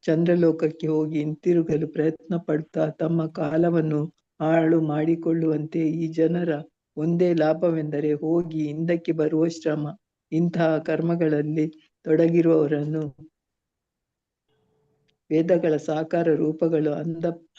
ಚಂದ್ರಲೋಕಕ್ಕೆ ಹೋಗಿ ಹಿಂತಿರುಗಲು ಪ್ರಯತ್ನ ಪಡುತ್ತಾ ತಮ್ಮ ಕಾಲವನ್ನು ಹಾಳು ಮಾಡಿಕೊಳ್ಳುವಂತೆ ಈ ಜನರ ಒಂದೇ ಲಾಭವೆಂದರೆ ಹೋಗಿ ಹಿಂದಕ್ಕೆ ಬರುವ ಶ್ರಮ. ಇಂತಹ ಕರ್ಮಗಳಲ್ಲಿ ತೊಡಗಿರುವವರನ್ನು ವೇದಗಳ ಸಾಕಾರ ರೂಪಗಳು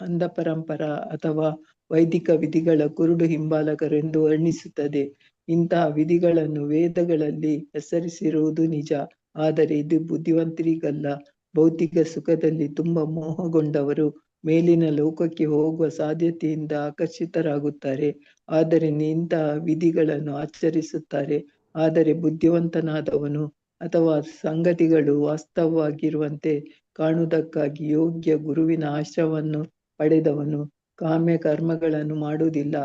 ಅಂಧ ಪರಂಪರ ಅಥವಾ ವೈದಿಕ ವಿಧಿಗಳ ಕುರುಡು ಹಿಂಬಾಲಕರು ಎಂದು ವರ್ಣಿಸುತ್ತದೆ. ಇಂತಹ ವಿಧಿಗಳನ್ನು ವೇದಗಳಲ್ಲಿ ಹೆಸರಿಸಿರುವುದು ನಿಜ, ಆದರೆ ಇದು ಬುದ್ಧಿವಂತರಿಗಲ್ಲ. ಭೌತಿಕ ಸುಖದಲ್ಲಿ ತುಂಬಾ ಮೋಹಗೊಂಡವರು ಮೇಲಿನ ಲೋಕಕ್ಕೆ ಹೋಗುವ ಸಾಧ್ಯತೆಯಿಂದ ಆಕರ್ಷಿತರಾಗುತ್ತಾರೆ, ಆದ್ದರಿಂದ ಇಂತಹ ವಿಧಿಗಳನ್ನು ಆಚರಿಸುತ್ತಾರೆ. ಆದರೆ ಬುದ್ಧಿವಂತನಾದವನು ಅಥವಾ ಸಂಗತಿಗಳು ವಾಸ್ತವವಾಗಿರುವಂತೆ ಕಾಣುವುದಕ್ಕಾಗಿ ಯೋಗ್ಯ ಗುರುವಿನ ಆಶ್ರಯವನ್ನು ಪಡೆದವನು ಕಾಮ್ಯ ಕರ್ಮಗಳನ್ನು ಮಾಡುವುದಿಲ್ಲ,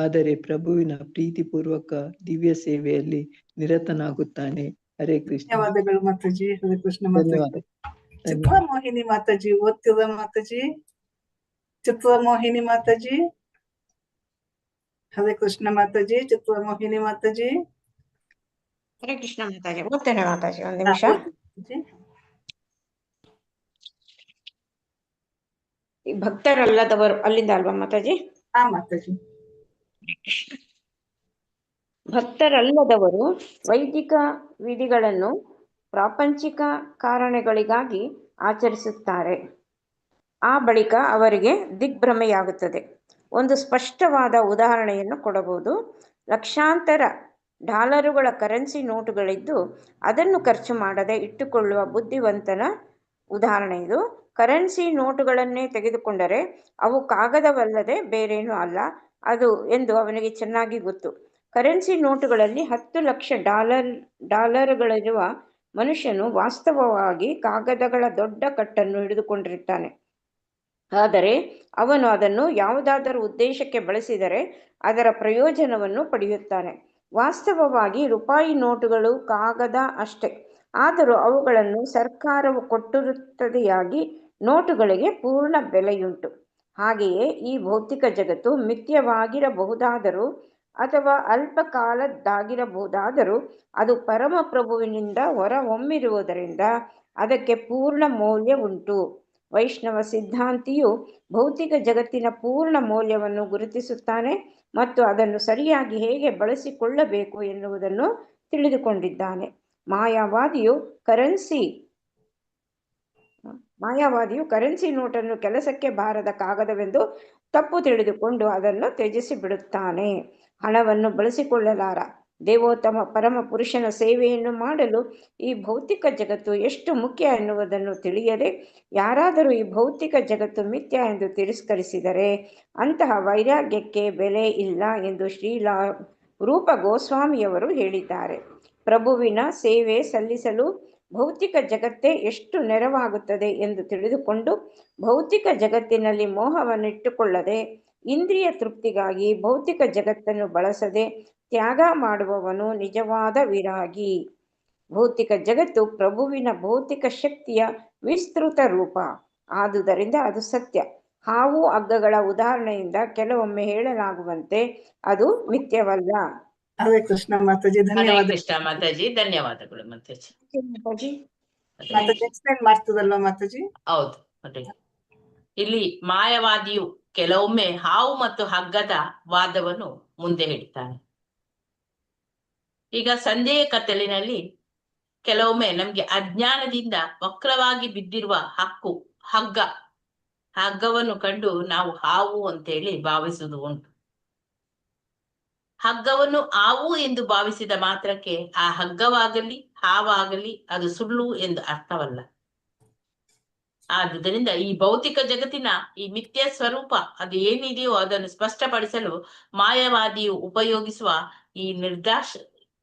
ಆದರೆ ಪ್ರಭುವಿನ ಪ್ರೀತಿಪೂರ್ವಕ ದಿವ್ಯ ಸೇವೆಯಲ್ಲಿ ನಿರತನಾಗುತ್ತಾನೆ. ಹರೇ ಕೃಷ್ಣ. ಧನ್ಯವಾದಗಳು ಮಾತಾಜಿ. ಹರೇ ಕೃಷ್ಣ ಮಾತಾಜಿ. ಧನ್ಯವಾದ. ಚಿತ್ರಮೋಹಿನಿ ಮಾತಾಜಿ ಓದ್ತಿರ ಮಾತಾಜಿ. ಚಿತ್ರಮೋಹಿನಿ ಮಾತಾಜಿ. ಹರೇ ಕೃಷ್ಣ ಮಾತಾಜಿ. ಚಿತ್ರಮೋಹಿನಿ ಮಾತಾಜಿ. ಹರೇ ಕೃಷ್ಣ ಮಾತಾಜಿ. ಓದ್ತೇನೆ ಮಾತಾಜಿ, ಒಂದ್ ನಿಮಿಷ. ಈ ಭಕ್ತರಲ್ಲದವರು ಅಲ್ಲಿಂದ ಅಲ್ವಾ ಮಾತಾಜಿ? ಹಾ ಮಾತಾಜಿ. ಭಕ್ತರಲ್ಲದವರು ವೈದಿಕ ವಿಧಿಗಳನ್ನು ಪ್ರಾಪಂಚಿಕ ಕಾರಣಗಳಿಗಾಗಿ ಆಚರಿಸುತ್ತಾರೆ. ಆ ಬಳಿಕ ಅವರಿಗೆ ದಿಗ್ಭ್ರಮೆಯಾಗುತ್ತದೆ. ಒಂದು ಸ್ಪಷ್ಟವಾದ ಉದಾಹರಣೆಯನ್ನು ಕೊಡಬಹುದು. ಲಕ್ಷಾಂತರ ಡಾಲರುಗಳ ಕರೆನ್ಸಿ ನೋಟುಗಳಿದ್ದು ಅದನ್ನು ಖರ್ಚು ಮಾಡದೆ ಇಟ್ಟುಕೊಳ್ಳುವ ಬುದ್ಧಿವಂತನ ಉದಾಹರಣೆ ಇದು. ಕರೆನ್ಸಿ ನೋಟುಗಳನ್ನೇ ತೆಗೆದುಕೊಂಡರೆ ಅವು ಕಾಗದವಲ್ಲದೆ ಬೇರೇನೂ ಅಲ್ಲ ಅದು ಎಂದು ಅವನಿಗೆ ಚೆನ್ನಾಗಿ ಗೊತ್ತು. ಕರೆನ್ಸಿ ನೋಟುಗಳಲ್ಲಿ 10 ಲಕ್ಷ ಡಾಲರ್ಗಳಿರುವ ಮನುಷ್ಯನು ವಾಸ್ತವವಾಗಿ ಕಾಗದಗಳ ದೊಡ್ಡ ಕಟ್ಟನ್ನು ಹಿಡಿದುಕೊಂಡಿರುತ್ತಾನೆ. ಆದರೆ ಅವನು ಅದನ್ನು ಯಾವುದಾದರೂ ಉದ್ದೇಶಕ್ಕೆ ಬಳಸಿದರೆ ಅದರ ಪ್ರಯೋಜನವನ್ನು ಪಡೆಯುತ್ತಾನೆ. ವಾಸ್ತವವಾಗಿ ರೂಪಾಯಿ ನೋಟುಗಳು ಕಾಗದ ಅಷ್ಟೇ, ಆದರೂ ಅವುಗಳನ್ನು ಸರ್ಕಾರವು ಕೊಟ್ಟಿರುತ್ತದೆಯಾಗಿ ನೋಟುಗಳಿಗೆ ಪೂರ್ಣ ಬೆಲೆಯುಂಟು. ಹಾಗೆಯೇ ಈ ಭೌತಿಕ ಜಗತ್ತು ಮಿಥ್ಯವಾಗಿರಬಹುದಾದರೂ ಅಥವಾ ಅಲ್ಪ ಕಾಲದ್ದಾಗಿರಬಹುದಾದರೂ ಅದು ಪರಮಪ್ರಭುವಿನಿಂದ ಹೊರಹೊಮ್ಮಿರುವುದರಿಂದ ಅದಕ್ಕೆ ಪೂರ್ಣ ಮೌಲ್ಯ ಉಂಟು. ವೈಷ್ಣವ ಸಿದ್ಧಾಂತಿಯು ಭೌತಿಕ ಜಗತ್ತಿನ ಪೂರ್ಣ ಮೌಲ್ಯವನ್ನು ಗುರುತಿಸುತ್ತಾನೆ ಮತ್ತು ಅದನ್ನು ಸರಿಯಾಗಿ ಹೇಗೆ ಬಳಸಿಕೊಳ್ಳಬೇಕು ಎನ್ನುವುದನ್ನು ತಿಳಿದುಕೊಂಡಿದ್ದಾನೆ. ಮಾಯಾವಾದಿಯು ಕರೆನ್ಸಿ ನೋಟನ್ನು ಕೆಲಸಕ್ಕೆ ಬಾರದ ಕಾಗದವೆಂದು ತಪ್ಪು ತಿಳಿದುಕೊಂಡು ಅದನ್ನು ತ್ಯಜಿಸಿ ಬಿಡುತ್ತಾನೆ. ಹಣವನ್ನು ಬಳಸಿಕೊಳ್ಳಲಾರ ದೇವೋತ್ತಮ ಪರಮ ಪುರುಷನ ಸೇವೆಯನ್ನು ಮಾಡಲು ಈ ಭೌತಿಕ ಜಗತ್ತು ಎಷ್ಟು ಮುಖ್ಯ ಎನ್ನುವುದನ್ನು ತಿಳಿಯದೆ ಯಾರಾದರೂ ಈ ಭೌತಿಕ ಜಗತ್ತು ಮಿಥ್ಯ ಎಂದು ತಿರಸ್ಕರಿಸಿದರೆ ಅಂತಹ ವೈರಾಗ್ಯಕ್ಕೆ ಬೆಲೆ ಇಲ್ಲ ಎಂದು ಶ್ರೀಲ ರೂಪ ಗೋಸ್ವಾಮಿಯವರು ಹೇಳಿದ್ದಾರೆ. ಪ್ರಭುವಿನ ಸೇವೆ ಸಲ್ಲಿಸಲು ಭೌತಿಕ ಜಗತ್ತೇ ಎಷ್ಟು ನೆರವಾಗುತ್ತದೆ ಎಂದು ತಿಳಿದುಕೊಂಡು ಭೌತಿಕ ಜಗತ್ತಿನಲ್ಲಿ ಮೋಹವನ್ನಿಟ್ಟುಕೊಳ್ಳದೆ ಇಂದ್ರಿಯ ತೃಪ್ತಿಗಾಗಿ ಭೌತಿಕ ಜಗತ್ತನ್ನು ಬಳಸದೆ ತ್ಯಾಗ ಮಾಡುವವನು ನಿಜವಾದ ವಿರಾಗಿ. ಭೌತಿಕ ಜಗತ್ತು ಪ್ರಭುವಿನ ಭೌತಿಕ ಶಕ್ತಿಯ ವಿಸ್ತೃತ ರೂಪ, ಆದುದರಿಂದ ಅದು ಸತ್ಯ. ಹಾವು ಹಗ್ಗಗಳ ಉದಾಹರಣೆಯಿಂದ ಕೆಲವೊಮ್ಮೆ ಹೇಳಲಾಗುವಂತೆ ಅದು ಮಿಥ್ಯವಲ್ಲ. ಹರೇ ಕೃಷ್ಣ ಮಾತಾಜಿ. ಹರೇ ಧನ್ಯವಾದ ಕೃಷ್ಣ ಮಾತಾಜಿ. ಧನ್ಯವಾದಗಳು ಮಾತಾಜಿ. ಮಾತಾಜಿ. ಮಾತಾಜಿ. ಎಕ್ಸ್ಪ್ಲೇನ್ ಮಾಡ್ತದಲ್ವಾ ಮಾತಾಜಿ? ಹೌದು. ನೋಡಿ, ಇಲ್ಲಿ ಮಾಯವಾದಿಯು ಕೆಲವೊಮ್ಮೆ ಹಾವು ಮತ್ತು ಹಗ್ಗದ ವಾದವನ್ನು ಮುಂದೆ ಇಡ್ತಾನೆ. ಈಗ ಸಂದೇಹ ಕತ್ತಲಿನಲ್ಲಿ ಕೆಲವೊಮ್ಮೆ ನಮ್ಗೆ ಅಜ್ಞಾನದಿಂದ ವಕ್ರವಾಗಿ ಬಿದ್ದಿರುವ ಹಗ್ಗವನ್ನು ಕಂಡು ನಾವು ಹಾವು ಅಂತೇಳಿ ಭಾವಿಸುವುದು ಉಂಟು. ಹಗ್ಗವನ್ನು ಹಾವು ಎಂದು ಭಾವಿಸಿದ ಮಾತ್ರಕ್ಕೆ ಆ ಹಗ್ಗವಾಗಲಿ ಹಾವಾಗಲಿ ಅದು ಸುಳ್ಳು ಎಂದು ಅರ್ಥವಲ್ಲ. ಆದುದರಿಂದ ಈ ಭೌತಿಕ ಜಗತ್ತಿನ ಈ ಮಿಥ್ಯ ಸ್ವರೂಪ ಅದು ಏನಿದೆಯೋ ಅದನ್ನು ಸ್ಪಷ್ಟಪಡಿಸಲು ಮಾಯವಾದಿಯು ಉಪಯೋಗಿಸುವ ಈ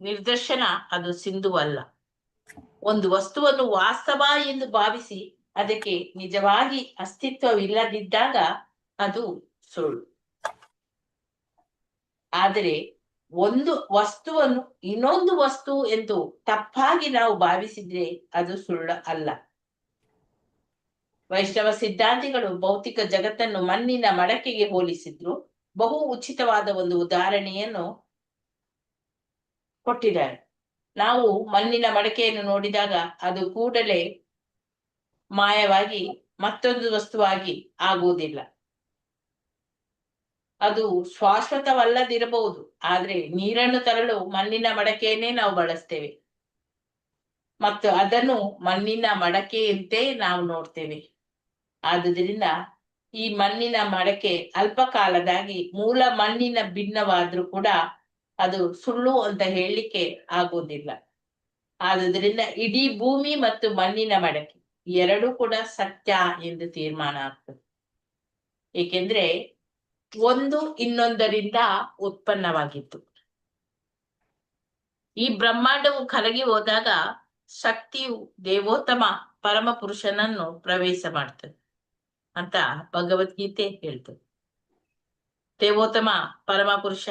ನಿರ್ದರ್ಶನ ಅದು ಸಿಂಧುವಲ್ಲ. ಒಂದು ವಸ್ತುವನ್ನು ವಾಸ್ತವ ಎಂದು ಭಾವಿಸಿ ಅದಕ್ಕೆ ನಿಜವಾಗಿ ಅಸ್ತಿತ್ವವಿಲ್ಲದಿದ್ದಾಗ ಅದು ಸುಳ್ಳು. ಆದರೆ ಒಂದು ವಸ್ತುವನ್ನು ಇನ್ನೊಂದು ವಸ್ತು ಎಂದು ತಪ್ಪಾಗಿ ನಾವು ಭಾವಿಸಿದ್ರೆ ಅದು ಸುಳ್ಳು ಅಲ್ಲ. ವೈಷ್ಣವ ಸಿದ್ಧಾಂತಿಗಳು ಭೌತಿಕ ಜಗತ್ತನ್ನು ಮಣ್ಣಿನ ಮಡಕೆಗೆ ಹೋಲಿಸಿದ್ರು. ಬಹು ಉಚಿತವಾದ ಒಂದು ಉದಾಹರಣೆಯನ್ನು ಕೊಟ್ಟಿದ್ದಾರೆ. ನಾವು ಮಣ್ಣಿನ ಮಡಕೆಯನ್ನು ನೋಡಿದಾಗ ಅದು ಕೂಡಲೇ ಮಾಯವಾಗಿ ಮತ್ತೊಂದು ವಸ್ತುವಾಗಿ ಆಗುವುದಿಲ್ಲ. ಅದು ಶಾಶ್ವತವಲ್ಲದಿರಬಹುದು, ಆದ್ರೆ ನೀರನ್ನು ತರಲು ಮಣ್ಣಿನ ಮಡಕೆಯನ್ನೇ ನಾವು ಬಳಸ್ತೇವೆ ಮತ್ತು ಅದನ್ನು ಮಣ್ಣಿನ ಮಡಕೆಯಂತೆ ನಾವು ನೋಡ್ತೇವೆ. ಆದುದರಿಂದ ಈ ಮಣ್ಣಿನ ಮಡಕೆ ಅಲ್ಪ ಕಾಲದಾಗಿ ಮೂಲ ಮಣ್ಣಿನ ಭಿನ್ನವಾದ್ರೂ ಕೂಡ ಅದು ಸುಳ್ಳು ಅಂತ ಹೇಳಲಿಕ್ಕೆ ಆಗೋದಿಲ್ಲ. ಆದುದರಿಂದ ಇಡೀ ಭೂಮಿ ಮತ್ತು ಮಣ್ಣಿನ ಮಡಕೆ ಎರಡೂ ಕೂಡ ಸತ್ಯ ಎಂದು ತೀರ್ಮಾನ ಆಗ್ತದೆ. ಏಕೆಂದ್ರೆ ಒಂದು ಇನ್ನೊಂದರಿಂದ ಉತ್ಪನ್ನವಾಗಿತ್ತು. ಈ ಬ್ರಹ್ಮಾಂಡವು ಕರಗಿ ಹೋದಾಗ ಶಕ್ತಿಯು ದೇವೋತ್ತಮ ಪರಮ ಪುರುಷನನ್ನು ಪ್ರವೇಶ ಮಾಡ್ತದೆ ಅಂತ ಭಗವದ್ಗೀತೆ ಹೇಳ್ತದೆ. ದೇವೋತ್ತಮ ಪರಮ ಪುರುಷ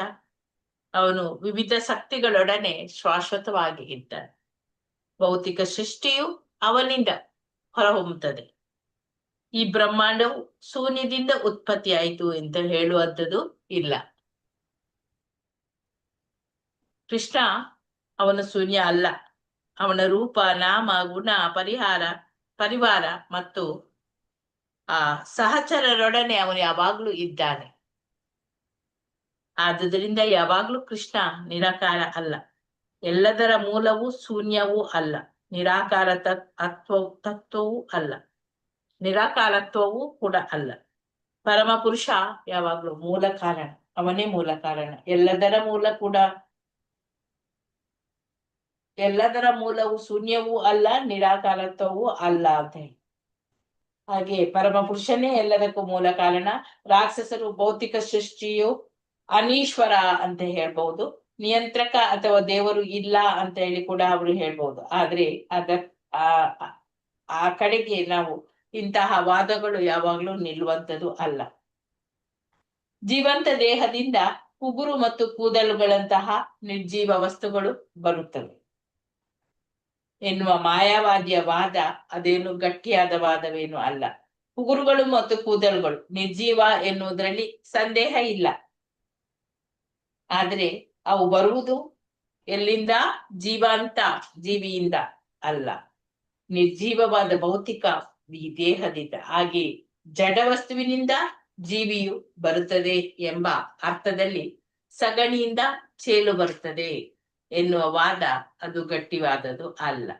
ಅವನು ವಿವಿಧ ಶಕ್ತಿಗಳೊಡನೆ ಶಾಶ್ವತವಾಗಿ ಇದ್ದಾನೆ. ಭೌತಿಕ ಸೃಷ್ಟಿಯು ಅವನಿಂದ ಹೊರಹೊಮ್ಮುತ್ತದೆ. ಈ ಬ್ರಹ್ಮಾಂಡವು ಶೂನ್ಯದಿಂದ ಉತ್ಪತ್ತಿ ಆಯಿತು ಅಂತ ಹೇಳುವಂಥದ್ದು ಇಲ್ಲ. ಕೃಷ್ಣ ಅವನ ಶೂನ್ಯ ಅಲ್ಲ. ಅವನ ರೂಪ, ನಾಮ, ಗುಣ, ಪರಿವಾರ ಮತ್ತು ಸಹಚರರೊಡನೆ ಅವನು ಯಾವಾಗ್ಲೂ ಇದ್ದಾನೆ. ಆದುದರಿಂದ ಯಾವಾಗ್ಲೂ ಕೃಷ್ಣ ನಿರಾಕಾರ ಅಲ್ಲ. ಎಲ್ಲದರ ಮೂಲವೂ ಶೂನ್ಯವೂ ಅಲ್ಲ. ನಿರಾಕಾರ ತತ್ವವೂ ಅಲ್ಲ. ನಿರಾಕಾರತ್ವವೂ ಕೂಡ ಅಲ್ಲ. ಪರಮ ಪುರುಷ ಯಾವಾಗ್ಲೂ ಮೂಲ ಕಾರಣ. ಅವನೇ ಮೂಲ ಕಾರಣ. ಎಲ್ಲದರ ಮೂಲವು ಶೂನ್ಯವೂ ಅಲ್ಲ, ನಿರಾಕಾರತ್ವವೂ ಅಲ್ಲ ಅಂತ ಹೇಳಿ. ಹಾಗೆ ಪರಮ ಪುರುಷನೇ ಎಲ್ಲದಕ್ಕೂ ಮೂಲ ಕಾರಣ. ರಾಕ್ಷಸರು ಭೌತಿಕ ಸೃಷ್ಟಿಯು ಅನೀಶ್ವರ ಅಂತ ಹೇಳ್ಬಹುದು, ನಿಯಂತ್ರಕ ಅಥವಾ ದೇವರು ಇಲ್ಲ ಅಂತ ಹೇಳಿ ಕೂಡ ಅವರು ಹೇಳ್ಬಹುದು. ಆದ್ರೆ ಆ ಕಡೆಗೆ ನಾವು ಇಂತಹ ವಾದಗಳು ಯಾವಾಗ್ಲೂ ನಿಲ್ಲುವಂಥದ್ದು ಅಲ್ಲ. ಜೀವಂತ ದೇಹದಿಂದ ಉಗುರು ಮತ್ತು ಕೂದಲುಗಳಂತಹ ನಿರ್ಜೀವ ವಸ್ತುಗಳು ಬರುತ್ತವೆ ಎನ್ನುವ ಮಾಯಾವಾದಿಯ ವಾದ ಅದೇನು ಗಟ್ಟಿಯಾದ ವಾದವೇನು ಅಲ್ಲ. ಉಗುರುಗಳು ಮತ್ತು ಕೂದಲುಗಳು ನಿರ್ಜೀವ ಎನ್ನುವುದರಲ್ಲಿ ಸಂದೇಹ ಇಲ್ಲ. ಆದ್ರೆ ಅವು ಬರುವುದು ಎಲ್ಲಿಂದ? ಜೀವಂತ ಜೀವಿಯಿಂದ ಅಲ್ಲ, ನಿರ್ಜೀವವಾದ ಭೌತಿಕ ಈ ದೇಹದಿಂದ. ಹಾಗೆ ಜಡ ವಸ್ತುವಿನಿಂದ ಜೀವಿಯು ಬರುತ್ತದೆ ಎಂಬ ಅರ್ಥದಲ್ಲಿ ಸಗಣಿಯಿಂದ ಚೇಳು ಬರುತ್ತದೆ ಎನ್ನುವ ವಾದ ಅದು ಗಟ್ಟಿವಾದದ್ದು ಅಲ್ಲ.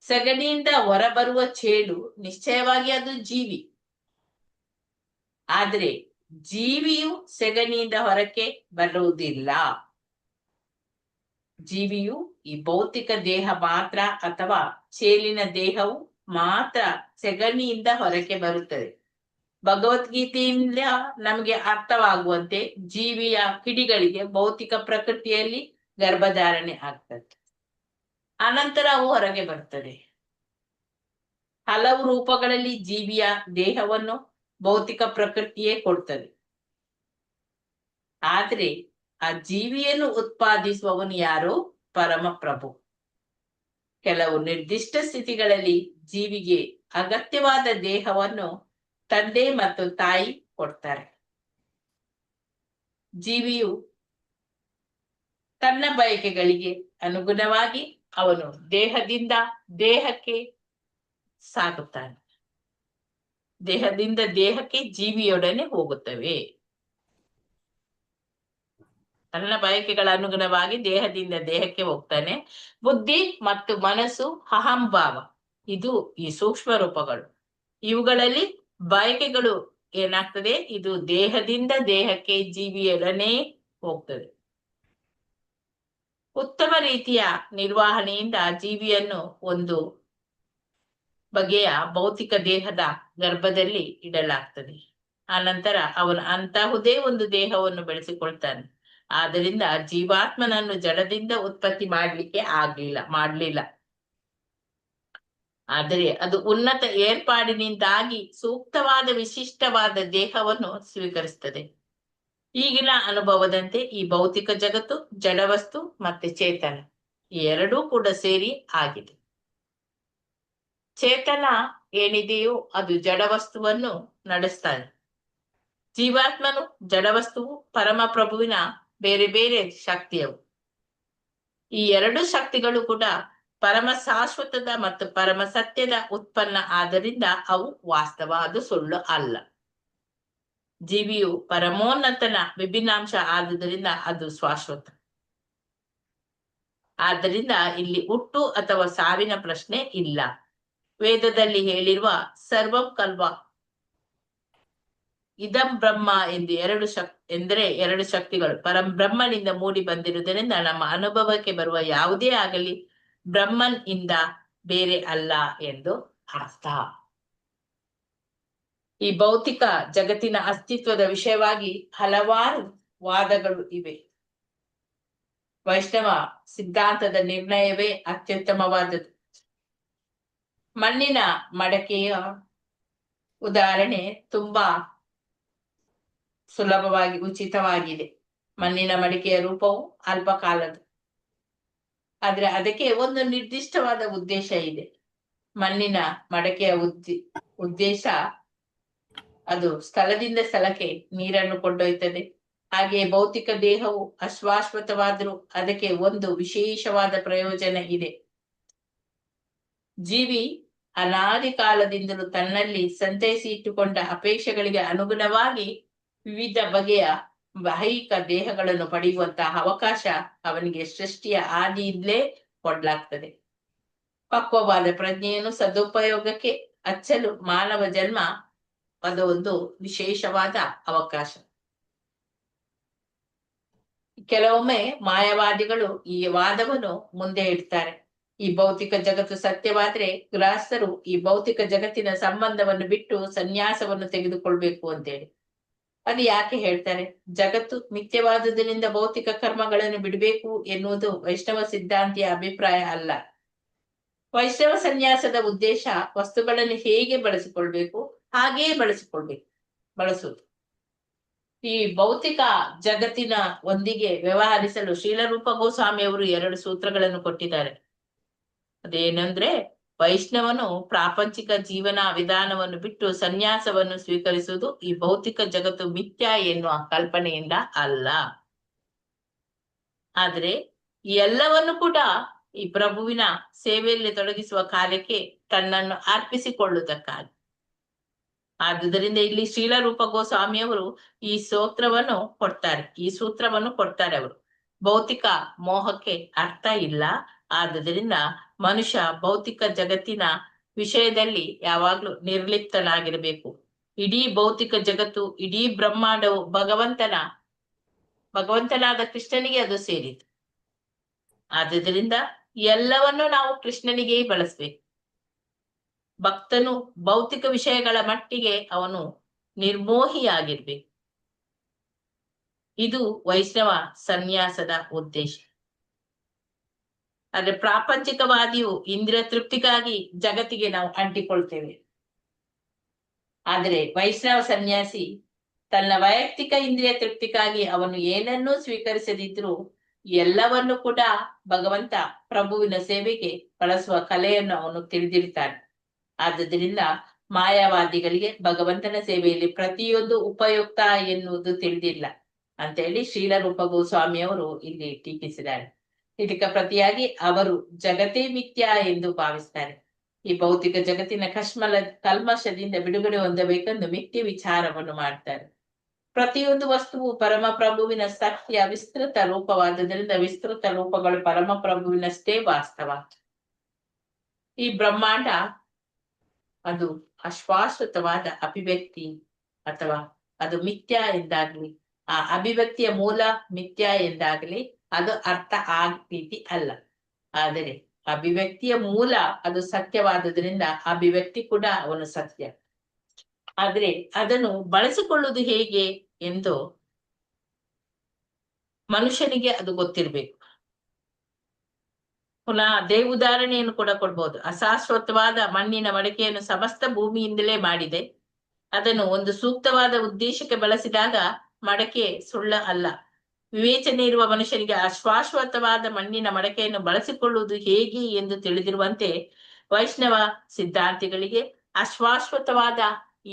ಸಗಣಿಯಿಂದ ಹೊರಬರುವ ಚೇಳು ನಿಶ್ಚಯವಾಗಿ ಅದು ಜೀವಿ. ಆದ್ರೆ ಜೀವಿಯು ಸೆಗಣಿಯಿಂದ ಹೊರಕ್ಕೆ ಬರುವುದಿಲ್ಲ. ಜೀವಿಯು ಈ ಭೌತಿಕ ದೇಹ ಮಾತ್ರ ಅಥವಾ ಚೇಲಿನ ದೇಹವು ಮಾತ್ರ ಸೆಗಣಿಯಿಂದ ಹೊರಕ್ಕೆ ಬರುತ್ತದೆ. ಭಗವದ್ಗೀತೆಯಿಂದ ನಮಗೆ ಅರ್ಥವಾಗುವಂತೆ ಜೀವಿಯ ಕಿಡಿಗಳಿಗೆ ಭೌತಿಕ ಪ್ರಕೃತಿಯಲ್ಲಿ ಗರ್ಭಧಾರಣೆ ಆಗ್ತದೆ. ಅನಂತರ ಅವು ಹೊರಗೆ ಬರ್ತದೆ. ಹಲವು ರೂಪಗಳಲ್ಲಿ ಜೀವಿಯ ದೇಹವನ್ನು ಭೌತಿಕ ಪ್ರಕೃತಿಯೇ ಕೊಡ್ತದೆ. ಆದ್ರೆ ಆ ಜೀವಿಯನ್ನು ಉತ್ಪಾದಿಸುವವನು ಯಾರು? ಪರಮ ಪ್ರಭು. ಕೆಲವು ನಿರ್ದಿಷ್ಟ ಸ್ಥಿತಿಗಳಲ್ಲಿ ಜೀವಿಗೆ ಅಗತ್ಯವಾದ ದೇಹವನ್ನು ತಂದೆ ಮತ್ತು ತಾಯಿ ಕೊಡ್ತಾರೆ. ಜೀವಿಯು ತನ್ನ ಬಯಕೆಗಳಿಗೆ ಅನುಗುಣವಾಗಿ ಅವನು ದೇಹದಿಂದ ದೇಹಕ್ಕೆ ಸಾಗುತ್ತಾನೆ. ದೇಹದಿಂದ ದೇಹಕ್ಕೆ ಜೀವಿಯೊಡನೆ ಹೋಗುತ್ತವೆ. ತನ್ನ ಬಯಕೆಗಳ ಅನುಗುಣವಾಗಿ ದೇಹದಿಂದ ದೇಹಕ್ಕೆ ಹೋಗ್ತಾನೆ. ಬುದ್ಧಿ ಮತ್ತು ಮನಸ್ಸು, ಅಹಂಭಾವ, ಇದು ಈ ಸೂಕ್ಷ್ಮ ರೂಪಗಳು. ಇವುಗಳಲ್ಲಿ ಬಯಕೆಗಳು ಏನಾಗ್ತದೆ? ಇದು ದೇಹದಿಂದ ದೇಹಕ್ಕೆ ಜೀವಿಯೊಡನೆ ಹೋಗ್ತದೆ. ಉತ್ತಮ ರೀತಿಯ ನಿರ್ವಹಣೆಯಿಂದ ಜೀವಿಯನ್ನು ಒಂದು ಬಗೆಯ ಭೌತಿಕ ದೇಹದ ಗರ್ಭದಲ್ಲಿ ಇಡಲಾಗ್ತದೆ. ಆನಂತರ ಅವನು ಅಂತಹುದೇ ಒಂದು ದೇಹವನ್ನು ಬೆಳೆಸಿಕೊಳ್ತಾನೆ. ಆದ್ದರಿಂದ ಜೀವಾತ್ಮನನ್ನು ಜಡದಿಂದ ಉತ್ಪತ್ತಿ ಮಾಡ್ಲಿಲ್ಲ. ಆದರೆ ಅದು ಉನ್ನತ ಏರ್ಪಾಡಿನಿಂದಾಗಿ ಸೂಕ್ತವಾದ ವಿಶಿಷ್ಟವಾದ ದೇಹವನ್ನು ಸ್ವೀಕರಿಸುತ್ತದೆ. ಈಗಿನ ಅನುಭವದಂತೆ ಈ ಭೌತಿಕ ಜಗತ್ತು, ಜಡವಸ್ತು ಮತ್ತೆ ಚೇತನ ಈ ಎರಡೂ ಕೂಡ ಸೇರಿ ಆಗಿದೆ. ಚೇತನ ಏನಿದೆಯೋ ಅದು ಜಡವಸ್ತುವನ್ನು ನಡೆಸ್ತಾನೆ. ಜೀವಾತ್ಮನು, ಜಡವಸ್ತುವು ಪರಮ ಪ್ರಭುವಿನ ಬೇರೆ ಬೇರೆ ಶಕ್ತಿಯವು. ಈ ಎರಡು ಶಕ್ತಿಗಳು ಕೂಡ ಪರಮ ಶಾಶ್ವತದ ಮತ್ತು ಪರಮ ಸತ್ಯದ ಉತ್ಪನ್ನ ಆದ್ದರಿಂದ ಅವು ವಾಸ್ತವ, ಅದು ಸುಳ್ಳು ಅಲ್ಲ. ಜೀವಿಯು ಪರಮೋನ್ನತನ ವಿಭಿನ್ನಾಂಶ ಆದುದರಿಂದ ಅದು ಶಾಶ್ವತ. ಆದ್ದರಿಂದ ಇಲ್ಲಿ ಹುಟ್ಟು ಅಥವಾ ಸಾವಿನ ಪ್ರಶ್ನೆ ಇಲ್ಲ. ವೇದದಲ್ಲಿ ಹೇಳಿರುವ ಸರ್ವಂ ಕಲ್ವ ಇದಂ ಬ್ರಹ್ಮ ಎಂದು ಎರಡು ಶಕ್ತಿಗಳು ಪರಂಬ್ರಹ್ಮನಿಂದ ಮೂಡಿ ಬಂದಿರುವುದರಿಂದ ನಮ್ಮ ಅನುಭವಕ್ಕೆ ಬರುವ ಯಾವುದೇ ಆಗಲಿ ಬ್ರಹ್ಮನ್ ಇಂದ ಬೇರೆ ಅಲ್ಲ ಎಂದು ಅರ್ಥ. ಈ ಭೌತಿಕ ಜಗತ್ತಿನ ಅಸ್ತಿತ್ವದ ವಿಷಯವಾಗಿ ಹಲವಾರು ವಾದಗಳು ಇವೆ. ವೈಷ್ಣವ ಸಿದ್ಧಾಂತದ ನಿರ್ಣಯವೇ ಅತ್ಯುತ್ತಮವಾದದ್ದು. ಮಣ್ಣಿನ ಮಡಕೆಯ ಉದಾಹರಣೆ ತುಂಬಾ ಸುಲಭವಾಗಿ ಉಚಿತವಾಗಿದೆ. ಮಣ್ಣಿನ ಮಡಿಕೆಯ ರೂಪವು ಅಲ್ಪಕಾಲದ್ದು, ಆದ್ರೆ ಅದಕ್ಕೆ ಒಂದು ನಿರ್ದಿಷ್ಟವಾದ ಉದ್ದೇಶ ಇದೆ. ಮಣ್ಣಿನ ಮಡಕೆಯ ಉದ್ದೇಶ ಅದು ಸ್ಥಳದಿಂದ ಸ್ಥಳಕ್ಕೆ ನೀರನ್ನು ಕೊಂಡೊಯ್ತದೆ. ಹಾಗೆಯೇ ಭೌತಿಕ ದೇಹವು ಅಶ್ವಾಶ್ವತವಾದರೂ ಅದಕ್ಕೆ ಒಂದು ವಿಶೇಷವಾದ ಪ್ರಯೋಜನ ಇದೆ. ಜೀವಿ ಅನಾದಿ ಕಾಲದಿಂದಲೂ ತನ್ನಲ್ಲಿ ಸಂತೈಸಿ ಇಟ್ಟುಕೊಂಡ ಅಪೇಕ್ಷೆಗಳಿಗೆ ಅನುಗುಣವಾಗಿ ವಿವಿಧ ಬಗೆಯ ಬಾಹಿಕ ದೇಹಗಳನ್ನು ಪಡೆಯುವಂತಹ ಅವಕಾಶ ಅವನಿಗೆ ಸೃಷ್ಟಿಯ ಆದಿಯಿಂದಲೇ ಕೊಡ್ಲಾಗ್ತದೆ. ಪಕ್ವವಾದ ಪ್ರಜ್ಞೆಯನ್ನು ಸದುಪಯೋಗಕ್ಕೆ ಹಚ್ಚಲು ಮಾನವ ಜನ್ಮ ಅದು ಒಂದು ವಿಶೇಷವಾದ ಅವಕಾಶ. ಕೆಲವೊಮ್ಮೆ ಮಾಯಾವಾದಿಗಳು ಈ ವಾದವನ್ನು ಮುಂದೆ ಇಡ್ತಾರೆ. ಈ ಭೌತಿಕ ಜಗತ್ತು ಸತ್ಯವಾದ್ರೆ ಗೃಹಸ್ಥರು ಈ ಭೌತಿಕ ಜಗತ್ತಿನ ಸಂಬಂಧವನ್ನು ಬಿಟ್ಟು ಸನ್ಯಾಸವನ್ನು ತೆಗೆದುಕೊಳ್ಬೇಕು ಅಂತೇಳಿ. ಅದು ಯಾಕೆ ಹೇಳ್ತಾರೆ? ಜಗತ್ತು ಮಿಥ್ಯವಾದುದರಿಂದ ಭೌತಿಕ ಕರ್ಮಗಳನ್ನು ಬಿಡಬೇಕು ಎನ್ನುವುದು ವೈಷ್ಣವ ಸಿದ್ಧಾಂತಿಯ ಅಭಿಪ್ರಾಯ ಅಲ್ಲ. ವೈಷ್ಣವ ಸನ್ಯಾಸದ ಉದ್ದೇಶ ವಸ್ತುಗಳನ್ನು ಹೇಗೆ ಬಳಸಿಕೊಳ್ಬೇಕು ಹಾಗೆಯೇ ಬಳಸುವುದು. ಈ ಭೌತಿಕ ಜಗತ್ತಿನ ಒಂದಿಗೆ ವ್ಯವಹರಿಸಲು ಶ್ರೀಲರೂಪ ಗೋಸ್ವಾಮಿಯವರು 2 ಸೂತ್ರಗಳನ್ನು ಕೊಟ್ಟಿದ್ದಾರೆ. ಅದೇನೆಂದ್ರೆ, ವೈಷ್ಣವನು ಪ್ರಾಪಂಚಿಕ ಜೀವನ ವಿಧಾನವನ್ನು ಬಿಟ್ಟು ಸನ್ಯಾಸವನ್ನು ಸ್ವೀಕರಿಸುವುದು ಈ ಭೌತಿಕ ಜಗತ್ತು ಮಿಥ್ಯ ಎನ್ನುವ ಕಲ್ಪನೆಯಿಂದ ಅಲ್ಲ, ಆದ್ರೆ ಎಲ್ಲವನ್ನು ಕೂಡ ಈ ಪ್ರಭುವಿನ ಸೇವೆಯಲ್ಲಿ ತೊಡಗಿಸುವ ಕಾರ್ಯಕ್ಕೆ ತನ್ನನ್ನು ಅರ್ಪಿಸಿಕೊಳ್ಳುವುದಕ್ಕಾಗಿ. ಆದುದರಿಂದ ಇಲ್ಲಿ ಶ್ರೀಲರೂಪ ಗೋಸ್ವಾಮಿಯವರು ಈ ಸೂತ್ರವನ್ನು ಕೊಡ್ತಾರೆ. ಅವರು ಭೌತಿಕ ಮೋಹಕ್ಕೆ ಅರ್ಥ ಇಲ್ಲ. ಆದುದರಿಂದ ಮನುಷ್ಯ ಭೌತಿಕ ಜಗತ್ತಿನ ವಿಷಯದಲ್ಲಿ ಯಾವಾಗ್ಲೂ ನಿರ್ಲಿಪ್ತನಾಗಿರಬೇಕು. ಇಡೀ ಭೌತಿಕ ಜಗತ್ತು, ಇಡೀ ಬ್ರಹ್ಮಾಂಡವು ಭಗವಂತನಾದ ಕೃಷ್ಣನಿಗೆ ಅದು ಸೇರಿತು. ಆದುದರಿಂದ ಎಲ್ಲವನ್ನು ನಾವು ಕೃಷ್ಣನಿಗೆ ಬಳಸ್ಬೇಕು. ಭಕ್ತನು ಭೌತಿಕ ವಿಷಯಗಳ ಮಟ್ಟಿಗೆ ಅವನು ನಿರ್ಮೋಹಿಯಾಗಿರ್ಬೇಕು. ಇದು ವೈಷ್ಣವ ಸನ್ಯಾಸದ ಉದ್ದೇಶ. ಆದ್ರೆ ಪ್ರಾಪಂಚಿಕವಾದಿಯು ಇಂದ್ರಿಯ ತೃಪ್ತಿಗಾಗಿ ಜಗತ್ತಿಗೆ ನಾವು ಅಂಟಿಕೊಳ್ತೇವೆ. ಆದರೆ ವೈಷ್ಣವ ಸನ್ಯಾಸಿ ತನ್ನ ವೈಯಕ್ತಿಕ ಇಂದ್ರಿಯ ತೃಪ್ತಿಗಾಗಿ ಅವನು ಏನನ್ನೂ ಸ್ವೀಕರಿಸದಿದ್ರೂ ಎಲ್ಲವನ್ನು ಕೂಡ ಭಗವಂತ ಪ್ರಭುವಿನ ಸೇವೆಗೆ ಬಳಸುವ ಕಲೆಯನ್ನು ಅವನು ತಿಳಿದಿರ್ತಾನೆ. ಆದ್ದರಿಂದ ಮಾಯಾವಾದಿಗಳಿಗೆ ಭಗವಂತನ ಸೇವೆಯಲ್ಲಿ ಪ್ರತಿಯೊಂದು ಉಪಯುಕ್ತ ಎನ್ನುವುದು ತಿಳಿದಿಲ್ಲ ಅಂತ ಹೇಳಿ ಶ್ರೀಲರೂಪ ಗೋಸ್ವಾಮಿಯವರು ಇಲ್ಲಿ ಟೀಕಿಸಿದ್ದಾರೆ. ಇದಕ್ಕೆ ಪ್ರತಿಯಾಗಿ ಅವರು ಜಗತ್ತೇ ಮಿಥ್ಯ ಎಂದು ಭಾವಿಸ್ತಾರೆ. ಈ ಭೌತಿಕ ಜಗತ್ತಿನ ಕಲ್ಮಶದಿಂದ ಬಿಡುಗಡೆ ಹೊಂದಬೇಕೆಂದು ಮಿಥ್ಯ ವಿಚಾರವನ್ನು ಮಾಡ್ತಾರೆ. ಪ್ರತಿಯೊಂದು ವಸ್ತುವು ಪರಮ ಪ್ರಭುವಿನ ಸತ್ಯ ವಿಸ್ತೃತ ರೂಪವಾದುದರಿಂದ ವಿಸ್ತೃತ ರೂಪಗಳು ಪರಮ ಪ್ರಭುವಿನಷ್ಟೇ ವಾಸ್ತವ. ಈ ಬ್ರಹ್ಮಾಂಡ ಅದು ಅಶ್ವಾಶ್ವತವಾದ ಅಭಿವ್ಯಕ್ತಿ ಅಥವಾ ಅದು ಮಿಥ್ಯ ಎಂದಾಗ್ಲಿ, ಆ ಅಭಿವ್ಯಕ್ತಿಯ ಮೂಲ ಮಿಥ್ಯ ಎಂದಾಗ್ಲಿ ಅದು ಅರ್ಥ ರೀತಿ ಅಲ್ಲ. ಆದರೆ ಅಭಿವ್ಯಕ್ತಿಯ ಮೂಲ ಅದು ಸತ್ಯವಾದುದರಿಂದ ಅಭಿವ್ಯಕ್ತಿ ಕೂಡ ಅವನು ಸತ್ಯ. ಆದ್ರೆ ಅದನ್ನು ಬಳಸಿಕೊಳ್ಳುವುದು ಹೇಗೆ ಎಂದು ಮನುಷ್ಯನಿಗೆ ಅದು ಗೊತ್ತಿರ್ಬೇಕು. ಪುನಃ ಅದೇ ಉದಾಹರಣೆಯನ್ನು ಕೂಡ ಕೊಡ್ಬೋದು. ಅಶಾಶ್ವತವಾದ ಮಣ್ಣಿನ ಮಡಕೆಯನ್ನು ಸಮಸ್ತ ಭೂಮಿಯಿಂದಲೇ ಮಾಡಿದೆ. ಅದನ್ನು ಒಂದು ಸೂಕ್ತವಾದ ಉದ್ದೇಶಕ್ಕೆ ಬಳಸಿದಾಗ ಮಡಕೆ ಸುಳ್ಳ ಅಲ್ಲ. ವಿವೇಚನೆ ಇರುವ ಮನುಷ್ಯನಿಗೆ ಅಶಾಶ್ವತವಾದ ಮಣ್ಣಿನ ಮಡಕೆಯನ್ನು ಬಳಸಿಕೊಳ್ಳುವುದು ಹೇಗೆ ಎಂದು ತಿಳಿದಿರುವಂತೆ ವೈಷ್ಣವ ಸಿದ್ಧಾಂತಿಗಳಿಗೆ ಅಶಾಶ್ವತವಾದ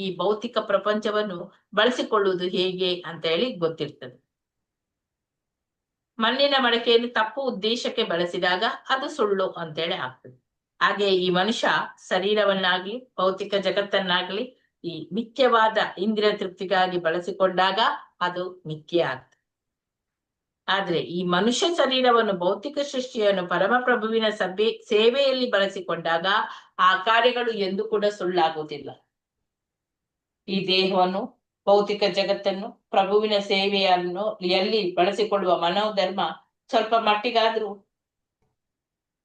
ಈ ಭೌತಿಕ ಪ್ರಪಂಚವನ್ನು ಬಳಸಿಕೊಳ್ಳುವುದು ಹೇಗೆ ಅಂತ ಹೇಳಿ ಗೊತ್ತಿರ್ತದೆ. ಮಣ್ಣಿನ ಮಡಕೆಯನ್ನು ತಪ್ಪು ಉದ್ದೇಶಕ್ಕೆ ಬಳಸಿದಾಗ ಅದು ಸುಳ್ಳು ಅಂತೇಳಿ ಆಗ್ತದೆ. ಹಾಗೆ ಈ ಮನುಷ್ಯ ಶರೀರವನ್ನಾಗ್ಲಿ ಭೌತಿಕ ಜಗತ್ತನ್ನಾಗ್ಲಿ ಈ ಮಿಥ್ಯವಾದ ಇಂದ್ರಿಯ ತೃಪ್ತಿಗಾಗಿ ಬಳಸಿಕೊಂಡಾಗ ಅದು ಮಿಥ್ಯ ಆಗ್ತದೆ. ಆದ್ರೆ ಈ ಮನುಷ್ಯ ಶರೀರವನ್ನು ಭೌತಿಕ ಸೃಷ್ಟಿಯನ್ನು ಪರಮಪ್ರಭುವಿನ ಸೇವೆಯಲ್ಲಿ ಬಳಸಿಕೊಂಡಾಗ ಆ ಕಾರ್ಯಗಳು ಎಂದು ಕೂಡ ಸುಳ್ಳಾಗುವುದಿಲ್ಲ. ಈ ದೇಹವನ್ನು ಭೌತಿಕ ಜಗತ್ತನ್ನು ಪ್ರಭುವಿನ ಸೇವೆಯನ್ನು ಎಲ್ಲಿ ಬಳಸಿಕೊಳ್ಳುವ ಮನೋಧರ್ಮ ಸ್ವಲ್ಪ ಮಟ್ಟಿಗಾದ್ರೂ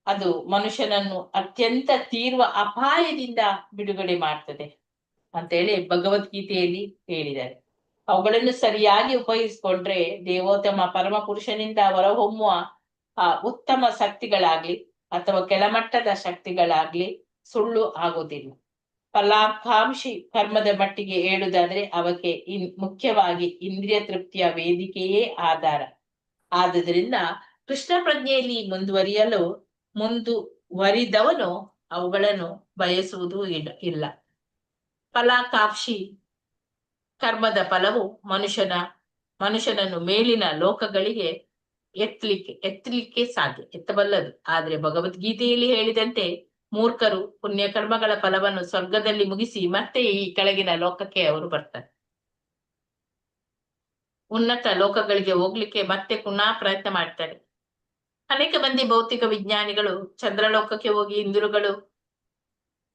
ಅದು ಮನುಷ್ಯನನ್ನು ಅತ್ಯಂತ ತೀವ್ರ ಅಪಾಯದಿಂದ ಬಿಡುಗಡೆ ಮಾಡ್ತದೆ ಅಂತೇಳಿ ಭಗವದ್ಗೀತೆಯಲ್ಲಿ ಹೇಳಿದ್ದಾರೆ. ಅವುಗಳನ್ನು ಸರಿಯಾಗಿ ಉಪಯೋಗಿಸ್ಕೊಂಡ್ರೆ ದೇವೋತ್ತಮ ಪರಮ ಪುರುಷನಿಂದ ಹೊರಹೊಮ್ಮುವ ಆ ಉತ್ತಮ ಶಕ್ತಿಗಳಾಗ್ಲಿ ಅಥವಾ ಕೆಳಮಟ್ಟದ ಶಕ್ತಿಗಳಾಗ್ಲಿ ಸುಳ್ಳು ಆಗೋದಿಲ್ಲ. ಫಲಾಕಾಂಕ್ಷಿ ಕರ್ಮದ ಮಟ್ಟಿಗೆ ಹೇಳುವುದಾದ್ರೆ ಅವಕ್ಕೆ ಮುಖ್ಯವಾಗಿ ಇಂದ್ರಿಯ ತೃಪ್ತಿಯ ವೇದಿಕೆಯೇ ಆಧಾರ. ಆದುದರಿಂದ ಕೃಷ್ಣ ಪ್ರಜ್ಞೆಯಲ್ಲಿ ಮುಂದುವರಿದವನು ಅವುಗಳನ್ನು ಬಯಸುವುದು ಇಲ್ಲ. ಫಲಾಕಾಂಕ್ಷಿ ಕರ್ಮದ ಫಲವು ಮನುಷ್ಯನನ್ನು ಮೇಲಿನ ಲೋಕಗಳಿಗೆ ಎತ್ತಲಿಕ್ಕೆ ಸಾಧ್ಯ, ಎತ್ತಬಲ್ಲದು. ಆದ್ರೆ ಭಗವದ್ಗೀತೆಯಲ್ಲಿ ಹೇಳಿದಂತೆ ಮೂರ್ಖರು ಪುಣ್ಯ ಕರ್ಮಗಳ ಫಲವನ್ನು ಸ್ವರ್ಗದಲ್ಲಿ ಮುಗಿಸಿ ಮತ್ತೆ ಈ ಕೆಳಗಿನ ಲೋಕಕ್ಕೆ ಅವರು ಬರ್ತಾರೆ. ಉನ್ನತ ಲೋಕಗಳಿಗೆ ಹೋಗ್ಲಿಕ್ಕೆ ಮತ್ತೆ ಪುನಃ ಪ್ರಯತ್ನ ಮಾಡ್ತಾರೆ. ಅನೇಕ ಮಂದಿ ಭೌತಿಕ ವಿಜ್ಞಾನಿಗಳು ಚಂದ್ರಲೋಕಕ್ಕೆ ಹೋಗಿ ಹಿಂದಿರುಗಳು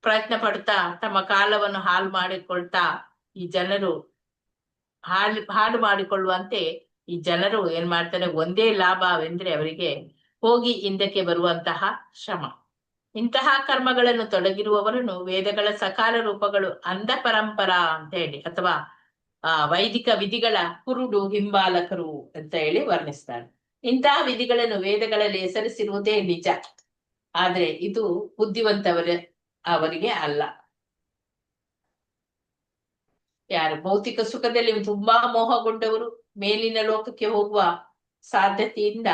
ಪ್ರಯತ್ನ ಪಡ್ತಾ ತಮ್ಮ ಕಾಲವನ್ನು ಹಾಳು ಮಾಡಿಕೊಳ್ತಾ ಈ ಜನರು ಹಾಳು ಮಾಡಿಕೊಳ್ಳುವಂತೆ ಈ ಜನರು ಏನ್ ಮಾಡ್ತಾರೆ, ಒಂದೇ ಲಾಭವೆಂದ್ರೆ ಅವರಿಗೆ ಹೋಗಿ ಹಿಂದಕ್ಕೆ ಬರುವಂತಹ ಶ್ರಮ. ಇಂತಹ ಕರ್ಮಗಳನ್ನು ತೊಡಗಿರುವವರನ್ನು ವೇದಗಳ ಸಕಾಲ ರೂಪಗಳು ಅಂಧ ಪರಂಪರಾ ಅಂತ ಹೇಳಿ ಅಥವಾ ವೈದಿಕ ವಿಧಿಗಳ ಕುರುಡು ಹಿಂಬಾಲಕರು ಅಂತ ಹೇಳಿ ವರ್ಣಿಸ್ತಾರೆ. ಇಂತಹ ವಿಧಿಗಳನ್ನು ವೇದಗಳಲ್ಲಿ ಹೆಸರಿಸಿರುವುದೇ ನಿಜ, ಆದ್ರೆ ಇದು ಅವರಿಗೆ ಅಲ್ಲ. ಯಾರು ಭೌತಿಕ ಸುಖದಲ್ಲಿ ತುಂಬಾ ಮೋಹಗೊಂಡವರು ಮೇಲಿನ ಲೋಕಕ್ಕೆ ಹೋಗುವ ಸಾಧ್ಯತೆಯಿಂದ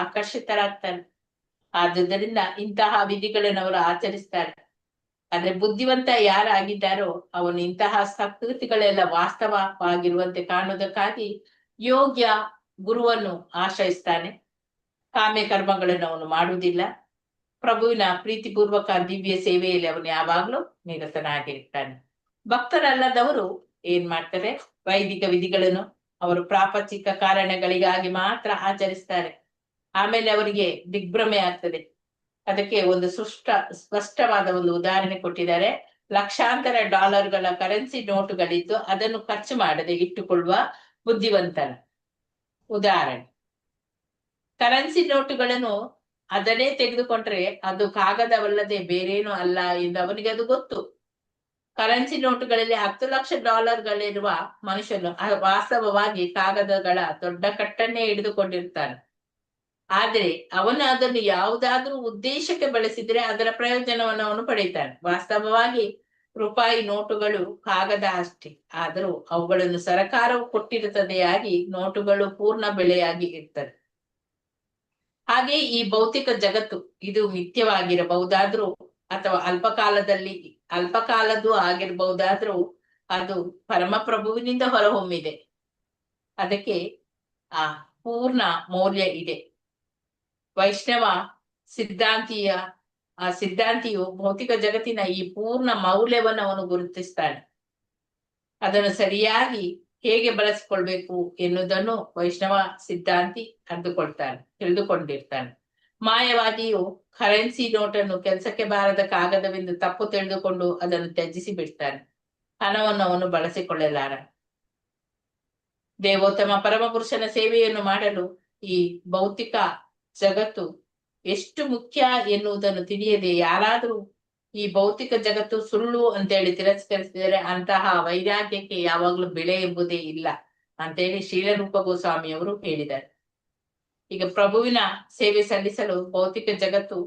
ಆಕರ್ಷಿತರಾಗ್ತಾರೆ. ಆದುದರಿಂದ ಇಂತಹ ವಿಧಿಗಳನ್ನು ಅವರು ಆಚರಿಸ್ತಾರೆ. ಆದ್ರೆ ಬುದ್ಧಿವಂತ ಯಾರಾಗಿದ್ದಾರೋ ಅವನು ಇಂತಹ ಸಂಸ್ಕೃತಿಗಳೆಲ್ಲ ವಾಸ್ತವವಾಗಿರುವಂತೆ ಕಾಣುವುದಕ್ಕಾಗಿ ಯೋಗ್ಯ ಗುರುವನ್ನು ಆಶ್ರಯಿಸ್ತಾನೆ. ಕಾಮ್ಯ ಕರ್ಮಗಳನ್ನು ಅವನು ಮಾಡುವುದಿಲ್ಲ. ಪ್ರಭುವಿನ ಪ್ರೀತಿಪೂರ್ವಕ ದಿವ್ಯ ಸೇವೆಯಲ್ಲಿ ಅವನು ಯಾವಾಗ್ಲೂ ನಿರತನಾಗಿರ್ತಾನೆ. ಭಕ್ತರಲ್ಲದವರು ಏನ್ ಮಾಡ್ತಾರೆ, ವೈದಿಕ ವಿಧಿಗಳನ್ನು ಅವರು ಪ್ರಾಪಂಚಿಕ ಕಾರಣಗಳಿಗಾಗಿ ಮಾತ್ರ ಆಚರಿಸ್ತಾರೆ. ಆಮೇಲೆ ಅವರಿಗೆ ದಿಗ್ಭ್ರಮೆ ಆಗ್ತದೆ. ಅದಕ್ಕೆ ಒಂದು ಸ್ಪಷ್ಟವಾದ ಒಂದು ಉದಾಹರಣೆ ಕೊಟ್ಟಿದ್ದಾರೆ. ಲಕ್ಷಾಂತರ ಡಾಲರ್ಗಳ ಕರೆನ್ಸಿ ನೋಟುಗಳಿದ್ದು ಅದನ್ನು ಖರ್ಚು ಮಾಡದೆ ಇಟ್ಟುಕೊಳ್ಳುವ ಬುದ್ಧಿವಂತನ ಉದಾಹರಣೆ. ಕರೆನ್ಸಿ ನೋಟುಗಳನ್ನು ಅದನ್ನೇ ತೆಗೆದುಕೊಂಡ್ರೆ ಅದು ಕಾಗದವಲ್ಲದೆ ಬೇರೇನೂ ಅಲ್ಲ ಎಂದು ಅವನಿಗೆ ಅದು ಗೊತ್ತು. ಕರೆನ್ಸಿ ನೋಟುಗಳಲ್ಲಿ 10 ಲಕ್ಷ ಡಾಲರ್ಗಳಿರುವ ಮನುಷ್ಯನು ವಾಸ್ತವವಾಗಿ ಕಾಗದಗಳ ದೊಡ್ಡ ಕಟ್ಟನ್ನೇ ಹಿಡಿದುಕೊಂಡಿರ್ತಾನೆ. ಆದ್ರೆ ಅವನು ಅದನ್ನು ಯಾವುದಾದ್ರೂ ಉದ್ದೇಶಕ್ಕೆ ಬಳಸಿದ್ರೆ ಅದರ ಪ್ರಯೋಜನವನ್ನು ಅವನು ಪಡೀತಾನೆ. ವಾಸ್ತವವಾಗಿ ರೂಪಾಯಿ ನೋಟುಗಳು ಕಾಗದ ಅಷ್ಟೇ, ಆದರೂ ಅವುಗಳನ್ನು ಸರಕಾರವು ಕೊಟ್ಟಿರುತ್ತದೆಯಾಗಿ ನೋಟುಗಳು ಪೂರ್ಣ ಬೆಲೆಯಾಗಿ ಇರ್ತದೆ. ಹಾಗೆ ಈ ಭೌತಿಕ ಜಗತ್ತು ಇದು ಮಿಥ್ಯವಾಗಿರಬಹುದಾದ್ರೂ ಅಥವಾ ಅಲ್ಪಕಾಲದ್ದು ಆಗಿರಬಹುದಾದ್ರೂ ಅದು ಪರಮಪ್ರಭುವಿನಿಂದ ಹೊರಹೊಮ್ಮಿದೆ. ಅದಕ್ಕೆ ಆ ಪೂರ್ಣ ಮೌಲ್ಯ ಇದೆ. ವೈಷ್ಣವ ಸಿದ್ಧಾಂತಿಯು ಭೌತಿಕ ಜಗತ್ತಿನ ಈ ಪೂರ್ಣ ಮೌಲ್ಯವನ್ನು ಅವನು ಗುರುತಿಸ್ತಾನೆ. ಅದನ್ನು ಸರಿಯಾಗಿ ಹೇಗೆ ಬಳಸಿಕೊಳ್ಬೇಕು ಎನ್ನುವುದನ್ನು ವೈಷ್ಣವ ಸಿದ್ಧಾಂತಿ ತಿಳಿದುಕೊಂಡಿರ್ತಾನೆ. ಮಾಯವಾದಿಯು ಕರೆನ್ಸಿ ನೋಟನ್ನು ಕೆಲಸಕ್ಕೆ ಬಾರದ ಕಾಗದವೆಂದು ತಪ್ಪು ತಿಳಿದುಕೊಂಡು ಅದನ್ನು ತ್ಯಜಿಸಿ ಬಿಡ್ತಾನೆ. ಹಣವನ್ನು ಅವನು ಬಳಸಿಕೊಳ್ಳಲಾರ. ದೇವೋತ್ತಮ ಪರಮಪುರುಷನ ಸೇವೆಯನ್ನು ಮಾಡಲು ಈ ಭೌತಿಕ ಜಗತ್ತು ಎಷ್ಟು ಮುಖ್ಯ ಎನ್ನುವುದನ್ನು ತಿಳಿಯದೆ ಯಾರಾದ್ರೂ ಈ ಭೌತಿಕ ಜಗತ್ತು ಸುಳ್ಳು ಅಂತೇಳಿ ತಿರಸ್ಕರಿಸಿದರೆ ಅಂತಹ ವೈರಾಗ್ಯಕ್ಕೆ ಯಾವಾಗ್ಲೂ ಬೆಲೆ ಎಂಬುದೇ ಇಲ್ಲ ಅಂತೇಳಿ ಶ್ರೀಲರೂಪ ಗೋಸ್ವಾಮಿಯವರು ಹೇಳಿದ್ದಾರೆ. ಈಗ ಪ್ರಭುವಿನ ಸೇವೆ ಸಲ್ಲಿಸಲು ಭೌತಿಕ ಜಗತ್ತು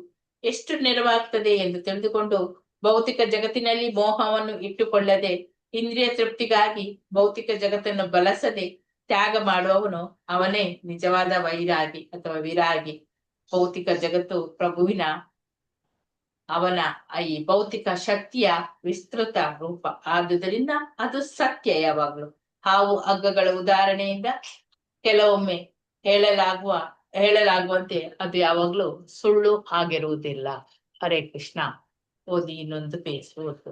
ಎಷ್ಟು ನೆರವಾಗ್ತದೆ ಎಂದು ತಿಳಿದುಕೊಂಡು ಭೌತಿಕ ಜಗತ್ತಿನಲ್ಲಿ ಮೋಹವನ್ನು ಇಟ್ಟುಕೊಳ್ಳದೆ ಇಂದ್ರಿಯ ತೃಪ್ತಿಗಾಗಿ ಭೌತಿಕ ಜಗತ್ತನ್ನು ಬಳಸದೆ ತ್ಯಾಗ ಮಾಡುವವನು ಅವನೇ ನಿಜವಾದ ವೈರಾಗಿ ಅಥವಾ ವಿರಾಗಿ. ಭೌತಿಕ ಜಗತ್ತು ಪ್ರಭುವಿನ ಅವನ ಈ ಭೌತಿಕ ಶಕ್ತಿಯ ವಿಸ್ತೃತ ರೂಪ. ಆದುದರಿಂದ ಅದು ಸತ್ಯ. ಯಾವಾಗ್ಲೂ ಹಾವು ಹಗ್ಗಗಳ ಉದಾಹರಣೆಯಿಂದ ಕೆಲವೊಮ್ಮೆ ಹೇಳಲಾಗುವಂತೆ ಅದು ಯಾವಾಗ್ಲೂ ಸುಳ್ಳು ಆಗಿರುವುದಿಲ್ಲ. ಹರೇ ಕೃಷ್ಣ. ಓದಿ ಇನ್ನೊಂದು ಪೇಜ್ ಓದು.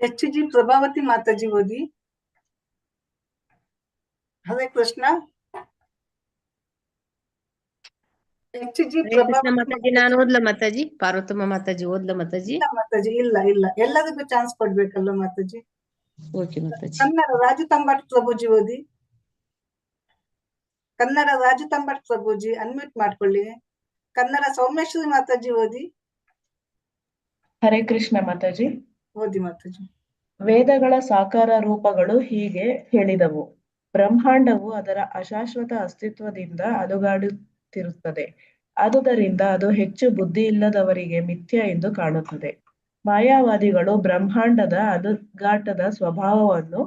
HG ಪ್ರಭಾವತಿ ಮಾತಾಜಿ ಓದಿ. ಹರೇ ಕೃಷ್ಣ. HG ಪ್ರಭಾವತಿ ಮಾತಾಜಿ ನಾನು ಓದ್ಲ ಮಾತಾಜಿ. ಪಾರ್ವತಮ್ಮ ಮಾತಾಜಿ ಓದ್ಲ ಮಾತಾಜಿ. ಮಾತಾಜಿ ಇಲ್ಲ ಎಲ್ಲರಿಗೂ ಚಾನ್ಸ್ ಕೊಡ್ಬೇಕಲ್ಲ ಮಾತಾಜಿ. ಓಕೆ ಮಾತಾಜಿ. ಕನ್ನಡ ರಾಜು ತಂಬಾಟ್ ಪ್ರಭುಜಿ ಓದಿ. ಕನ್ನಡ ರಾಜು ತಂಬಾಟ್ ಪ್ರಭುಜಿ ಅನ್ಮ್ಯೂಟ್ ಮಾಡ್ಕೊಳ್ಳಿ. ಕನ್ನಡ ಸೌಮ್ಯಶ್ರೀ ಮಾತಾಜಿ ಓದಿ. ಹರೇ ಕೃಷ್ಣ ಮಾತಾಜಿ. ಓದಿ ಮಾತಾಜಿ. ವೇದಗಳ ಸಾಕಾರ ರೂಪಗಳು ಹೀಗೆ ಹೇಳಿದವು. ಬ್ರಹ್ಮಾಂಡವು ಅದರ ಅಶಾಶ್ವತ ಅಸ್ತಿತ್ವದಿಂದ ಅಲುಗಾಡುತ್ತಿರುತ್ತದೆ. ಆದುದರಿಂದ ಅದು ಹೆಚ್ಚು ಬುದ್ಧಿ ಇಲ್ಲದವರಿಗೆ ಮಿಥ್ಯ ಎಂದು ಕಾಣುತ್ತದೆ. ಮಾಯಾವಾದಿಗಳು ಬ್ರಹ್ಮಾಂಡದ ಅಲುಗಾಟದ ಸ್ವಭಾವವನ್ನು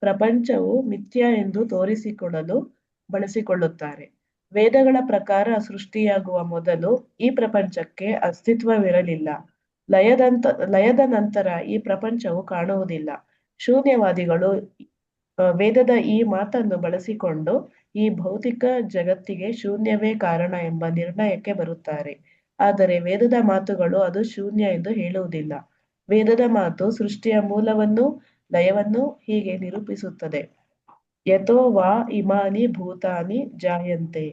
ಪ್ರಪಂಚವು ಮಿಥ್ಯ ಎಂದು ತೋರಿಸಿಕೊಡಲು ಬಳಸಿಕೊಳ್ಳುತ್ತಾರೆ. ವೇದಗಳ ಪ್ರಕಾರ ಸೃಷ್ಟಿಯಾಗುವ ಮೊದಲು ಈ ಪ್ರಪಂಚಕ್ಕೆ ಅಸ್ತಿತ್ವವಿರಲಿಲ್ಲ. ಲಯದ ನಂತರ ಈ ಪ್ರಪಂಚವು ಕಾಣುವುದಿಲ್ಲ. ಶೂನ್ಯವಾದಿಗಳು ವೇದದ ಈ ಮಾತನ್ನು ಬಳಸಿಕೊಂಡು ಈ ಭೌತಿಕ ಜಗತ್ತಿಗೆ ಶೂನ್ಯವೇ ಕಾರಣ ಎಂಬ ನಿರ್ಣಯಕ್ಕೆ ಬರುತ್ತಾರೆ. ಆದರೆ ವೇದದ ಮಾತುಗಳು ಅದು ಶೂನ್ಯ ಎಂದು ಹೇಳುವುದಿಲ್ಲ. ವೇದದ ಮಾತು ಸೃಷ್ಟಿಯ ಮೂಲವನ್ನು ಲಯವನ್ನು ಹೀಗೆ ನಿರೂಪಿಸುತ್ತದೆ. ಯಥೋ ವಾ ಇಮಾನಿ ಭೂತಾನಿ ಜಾಯಂತೆ.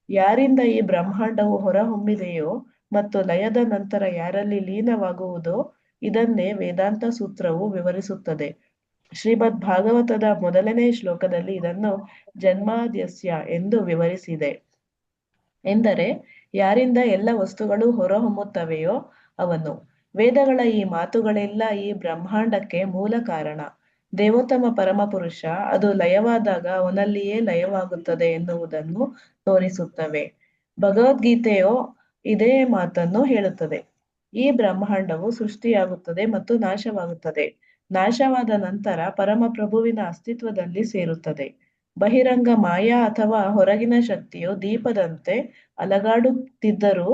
ಯಾರಿಂದ ಈ ಬ್ರಹ್ಮಾಂಡವು ಹೊರಹೊಮ್ಮಿದೆಯೋ ಮತ್ತು ಲಯದ ನಂತರ ಯಾರಲ್ಲಿ ಲೀನವಾಗುವುದೋ ಇದನ್ನೇ ವೇದಾಂತ ಸೂತ್ರವು ವಿವರಿಸುತ್ತದೆ. ಶ್ರೀಮದ್ ಭಾಗವತದ 1ನೇ ಶ್ಲೋಕದಲ್ಲಿ ಇದನ್ನು ಜನ್ಮಾದ್ಯಸ್ಯ ಎಂದು ವಿವರಿಸಿದೆ. ಎಂದರೆ ಯಾರಿಂದ ಎಲ್ಲ ವಸ್ತುಗಳು ಹೊರಹೊಮ್ಮುತ್ತವೆಯೋ ಅವನು. ವೇದಗಳ ಈ ಮಾತುಗಳೆಲ್ಲ ಈ ಬ್ರಹ್ಮಾಂಡಕ್ಕೆ ಮೂಲ ಕಾರಣ. ದೇವೋತ್ತಮ ಪರಮಪುರುಷ ಅದು ಲಯವಾದಾಗ ಅವನಲ್ಲಿಯೇ ಲಯವಾಗುತ್ತದೆ ಎನ್ನುವುದನ್ನು ತೋರಿಸುತ್ತವೆ. ಭಗವದ್ಗೀತೆಯು ಇದೇ ಮಾತನ್ನು ಹೇಳುತ್ತದೆ. ಈ ಬ್ರಹ್ಮಾಂಡವು ಸೃಷ್ಟಿಯಾಗುತ್ತದೆ ಮತ್ತು ನಾಶವಾಗುತ್ತದೆ. ನಾಶವಾದ ನಂತರ ಪರಮಪ್ರಭುವಿನ ಅಸ್ತಿತ್ವದಲ್ಲಿ ಸೇರುತ್ತದೆ. ಬಹಿರಂಗ ಮಾಯಾ ಅಥವಾ ಹೊರಗಿನ ಶಕ್ತಿಯು ದೀಪದಂತೆ ಅಲಗಾಡುತ್ತಿದ್ದರೂ